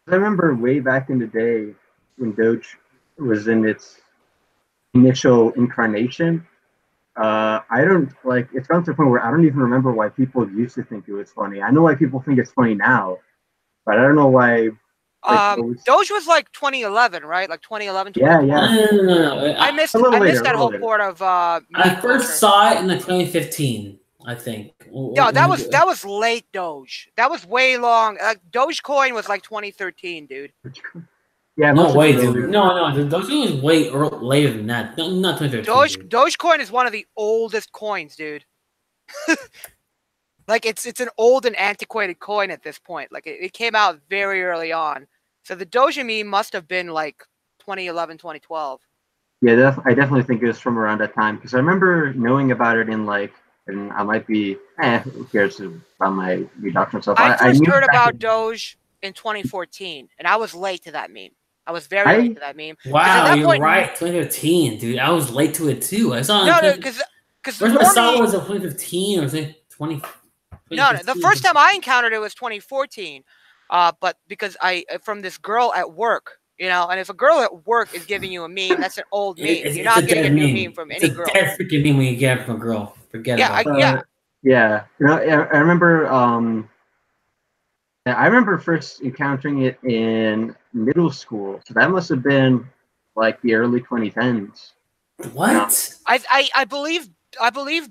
I remember way back in the day when Doge was in its initial incarnation. I don't like. It's gone to the point where I don't even remember why people used to think it was funny. I know why people think it's funny now, but I don't know why. Doge was like 2011, right? Like 2011. Yeah. No. I missed that whole part of. I first saw it in 2015, I think. Yeah, that was late Doge. That was way long. Dogecoin was like 2013, dude. Yeah, no way, dude. No. Doge was way later than that. No, not 2013. Dogecoin is one of the oldest coins, dude. Like it's an old and antiquated coin at this point. Like it came out very early on. So the Doge meme must have been like 2011, 2012. Yeah, I definitely think it was from around that time because I remember knowing about it in like, and I might be, who cares about my doctrine stuff. I first heard about Doge in 2014, and I was late to that meme. I was very late to that meme. Wow, you're right. 2015, dude. I was late to it too. I saw it. Because first I saw it was 2015 or 20. No, the first time I encountered it was 2014. But because from this girl at work, you know, and if a girl at work is giving you a meme, that's an old meme. You're not getting a new meme from any girl. It's a dead freaking meme when you get it from a girl. Forget about it. Yeah. You know, I remember. I remember first encountering it in middle school, so that must have been like the early 2010s. What? I believe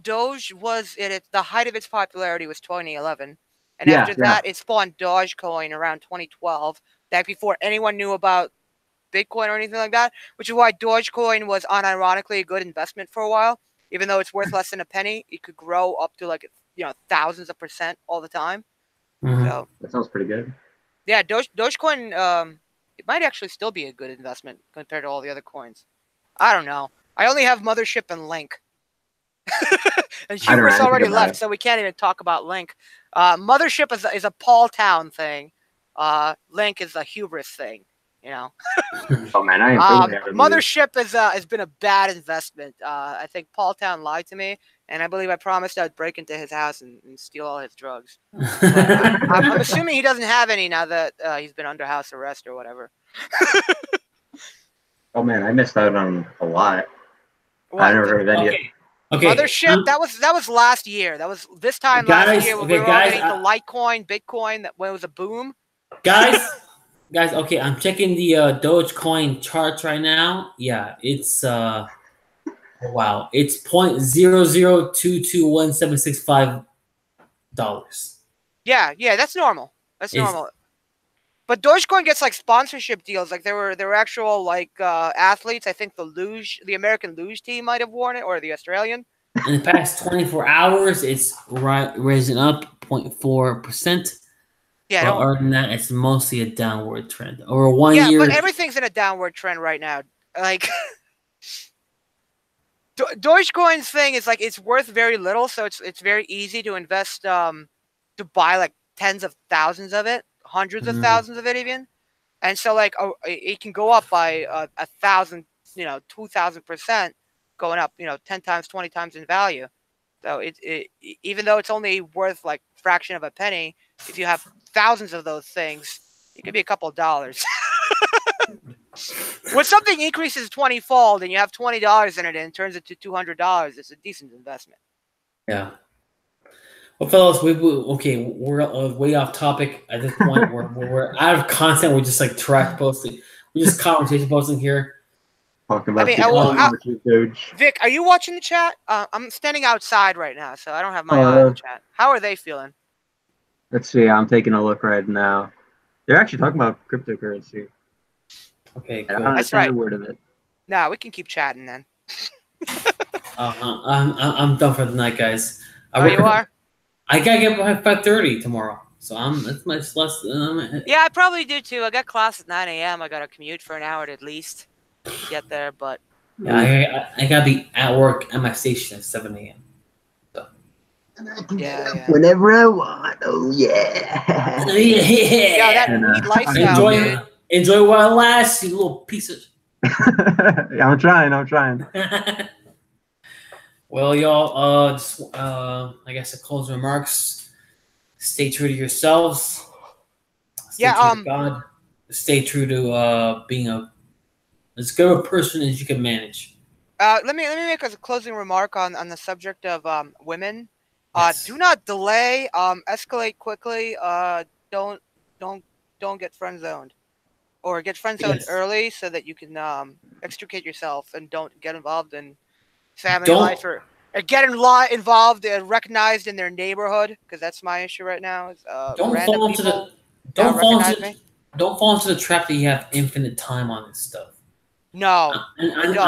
Doge was the height of its popularity was 2011. And after that, it spawned Dogecoin around 2012. That before anyone knew about Bitcoin or anything like that, which is why Dogecoin was unironically a good investment for a while. Even though it's worth less than a penny, it could grow up to like thousands of % all the time. Mm-hmm. So that sounds pretty good. Yeah, Dogecoin, it might actually still be a good investment compared to all the other coins. I don't know. I only have Mothership and Link. And Hubris already left, so we can't even talk about Link. Mothership is a Paul Town thing. Link is a Hubris thing. You know. Oh man, I am Mothership has been a bad investment. I think Paul Town lied to me, and I believe I promised I'd break into his house and steal all his drugs. I'm assuming he doesn't have any now that he's been under house arrest or whatever. Oh man, I missed out on a lot. I never heard of any. Okay, Mothership. That was last year. That was this time last year when we were all getting to Litecoin, Bitcoin. When it was a boom. Guys. Okay, I'm checking the Dogecoin charts right now. Yeah, it's wow, it's $0.00221765. Yeah, that's normal. That's normal. But Dogecoin gets like sponsorship deals. Like there were actual like athletes. I think the American luge team might have worn it, or the Australian. In the past 24 hours, it's raising up 0.4%. Yeah, but other than that, it's mostly a downward trend. Over 1 year. Yeah, but everything's in a downward trend right now. Like Dogecoin's thing is like it's worth very little, so it's very easy to invest to buy like tens of thousands of it, hundreds of thousands of it even. And so like it can go up by 1,000, 2,000%, going up, 10 times, 20 times in value. So it even though it's only worth like fraction of a penny, if you have thousands of those things, it could be a couple of dollars. When something increases 20-fold and you have $20 in it and it turns it to $200, it's a decent investment. Yeah. Well, fellas, we're way off topic at this point. we're out of content. We're just like track posting. We're just conversation posting here. Talking about Vic, are you watching the chat? I'm standing outside right now, so I don't have my eye on the chat. How are they feeling? Let's see. I'm taking a look right now. They're actually talking about cryptocurrency. Okay, cool. I don't understand a word of it. Nah, we can keep chatting then. I'm done for the night, guys. You are? I gotta get by 5:30 tomorrow, so that's much less. Yeah, I probably do too. I got class at 9 a.m. I gotta commute for an hour at least to get there, but yeah, I gotta be at work at my station at 7 a.m. So. Yeah. Whenever I want. Oh yeah. Yeah, that neat lifestyle. Enjoy while it lasts, you little pieces. Yeah, I'm trying. Well, y'all, I guess the closing remarks. Stay true to yourselves. Stay true to God. Stay true to being as good a person as you can manage. Let me make a closing remark on the subject of women. Yes. Do not delay. Escalate quickly. Don't get friend zoned, or get friend zoned early so that you can extricate yourself and don't get involved in family life or get involved and recognized in their neighborhood, because that's my issue right now. Is don't fall into the trap that you have infinite time on this stuff. No, and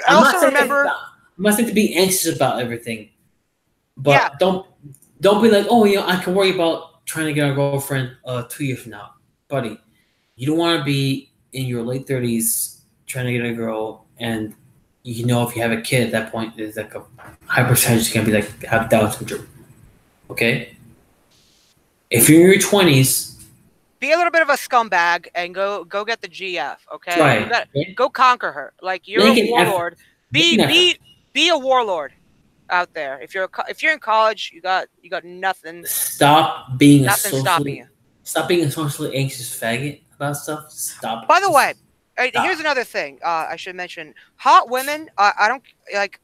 also remember, I'm not saying to be anxious about everything, but don't be like, oh, I can worry about trying to get a girlfriend 2 years from now, buddy. You don't want to be in your late 30s trying to get a girl, and if you have a kid at that point, there's like a high percentage going to be like have Down syndrome. Okay, if you're in your 20s. Be a little bit of a scumbag and go get the GF, okay? Right. Go conquer her. Like you're a warlord. Be a warlord out there. If you're in college, you got nothing. Stop being nothing stopping you. Stop being a socially anxious faggot about stuff. Stop. By the way, here's another thing I should mention. Hot women, I don't like.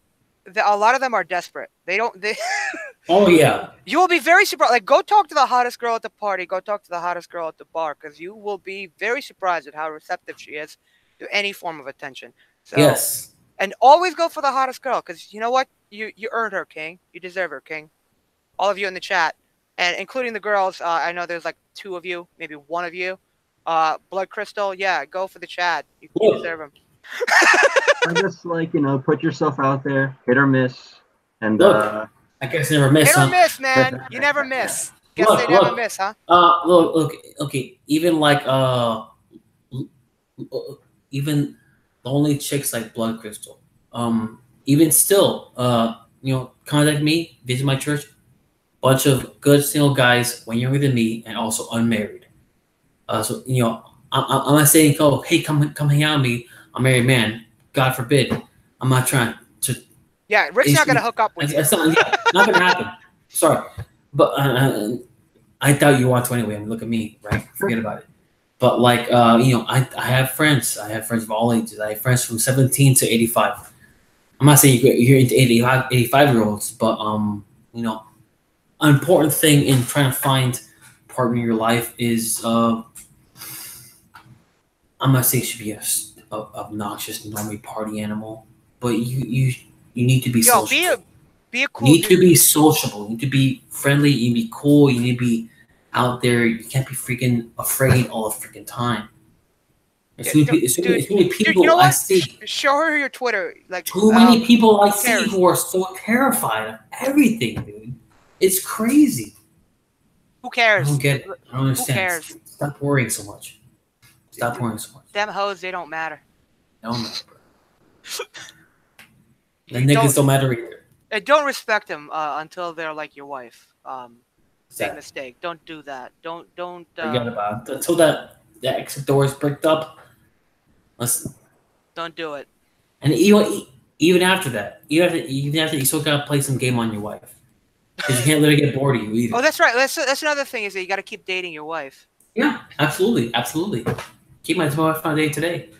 A lot of them are desperate. They Oh yeah. You will be very surprised. Like, go talk to the hottest girl at the party. Go talk to the hottest girl at the bar, because you will be very surprised at how receptive she is to any form of attention. So, yes. And always go for the hottest girl, because you know what? You earned her, King. You deserve her, King. All of you in the chat, and including the girls. I know there's like 2 of you, maybe 1 of you. Blood Crystal, yeah, go for the Chad. You deserve him. I just put yourself out there, hit or miss, and I guess never miss. Hit or miss, man. You never miss. Guess they never miss, huh? Look. Okay. Even even lonely chicks like Blood Crystal. Even still, contact me. Visit my church. Bunch of good single guys, one younger than me, and also unmarried. So I'm not saying, oh, hey, come hang out with me. I'm a married man. God forbid. I'm not trying to. Yeah, Rick's not gonna hook up with you. It's not gonna happen. Sorry, but I doubt you want to anyway. I mean, look at me, right? Forget about it. But I have friends. I have friends of all ages. I have friends from 17 to 85. I'm not saying you're into 85-year-olds, but you know, an important thing in trying to find a partner in your life is I'm not saying you should be a obnoxious normie party animal, but you need to be Yo, sociable. be a You cool need to dude. be sociable. You need to be friendly. You need to be cool. You need to be out there. You can't be freaking afraid all the freaking time. There's too many Dude, you people know I what? see. Show her your Twitter. Like, Too many people I who see cares? who are so terrified of everything, dude. It's crazy. Who I cares? don't get it. I don't understand. cares? Stop worrying so much. Stop worrying so much. Them hoes, they don't matter. No matter, bro. The niggas don't matter either. Don't respect them until they're like your wife. Big Exactly. mistake. Don't do that. Don't. Forget about it. Until that exit door is bricked up. Listen. Don't do it. And even after that, even after you still gotta play some game on your wife, because you can't let her get bored of you either. Oh, that's right. That's another thing is that you got to keep dating your wife. Yeah, absolutely, absolutely. Keep my wife on a date today.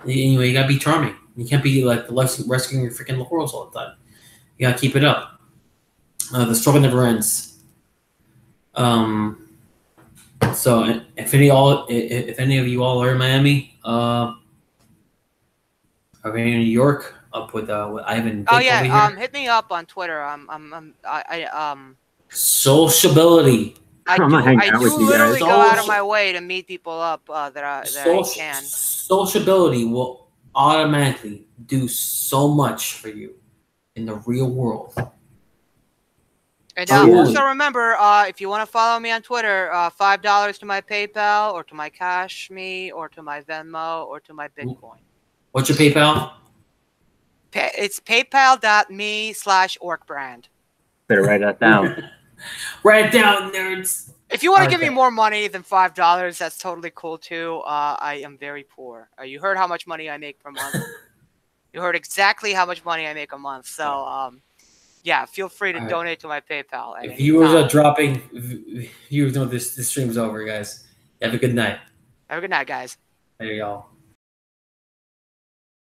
Anyway, you gotta be charming. You can't be like rescuing your freaking laurels all the time. You gotta keep it up. The struggle never ends. So if any of you all are in Miami, are we in New York up with Ivan? Oh Vic yeah. over here? Hit me up on Twitter. Sociability. I'm not hanging out with you literally guys. go out of my way to meet people up that I can. Sociability will automatically do so much for you in the real world. And Truly. also remember, if you want to follow me on Twitter, $5 to my PayPal or to my Cash Me or to my Venmo or to my Bitcoin. What's your PayPal? It's paypal.me/orcbrand. Better write that down. Write it down, nerds. If you want to give me more money than $5, that's totally cool too. I am very poor. You heard how much money I make per month. You heard exactly how much money I make a month. So, yeah, feel free to donate to my PayPal. If viewers are dropping, viewers know this stream's over, guys. Have a good night. Have a good night, guys. There y'all.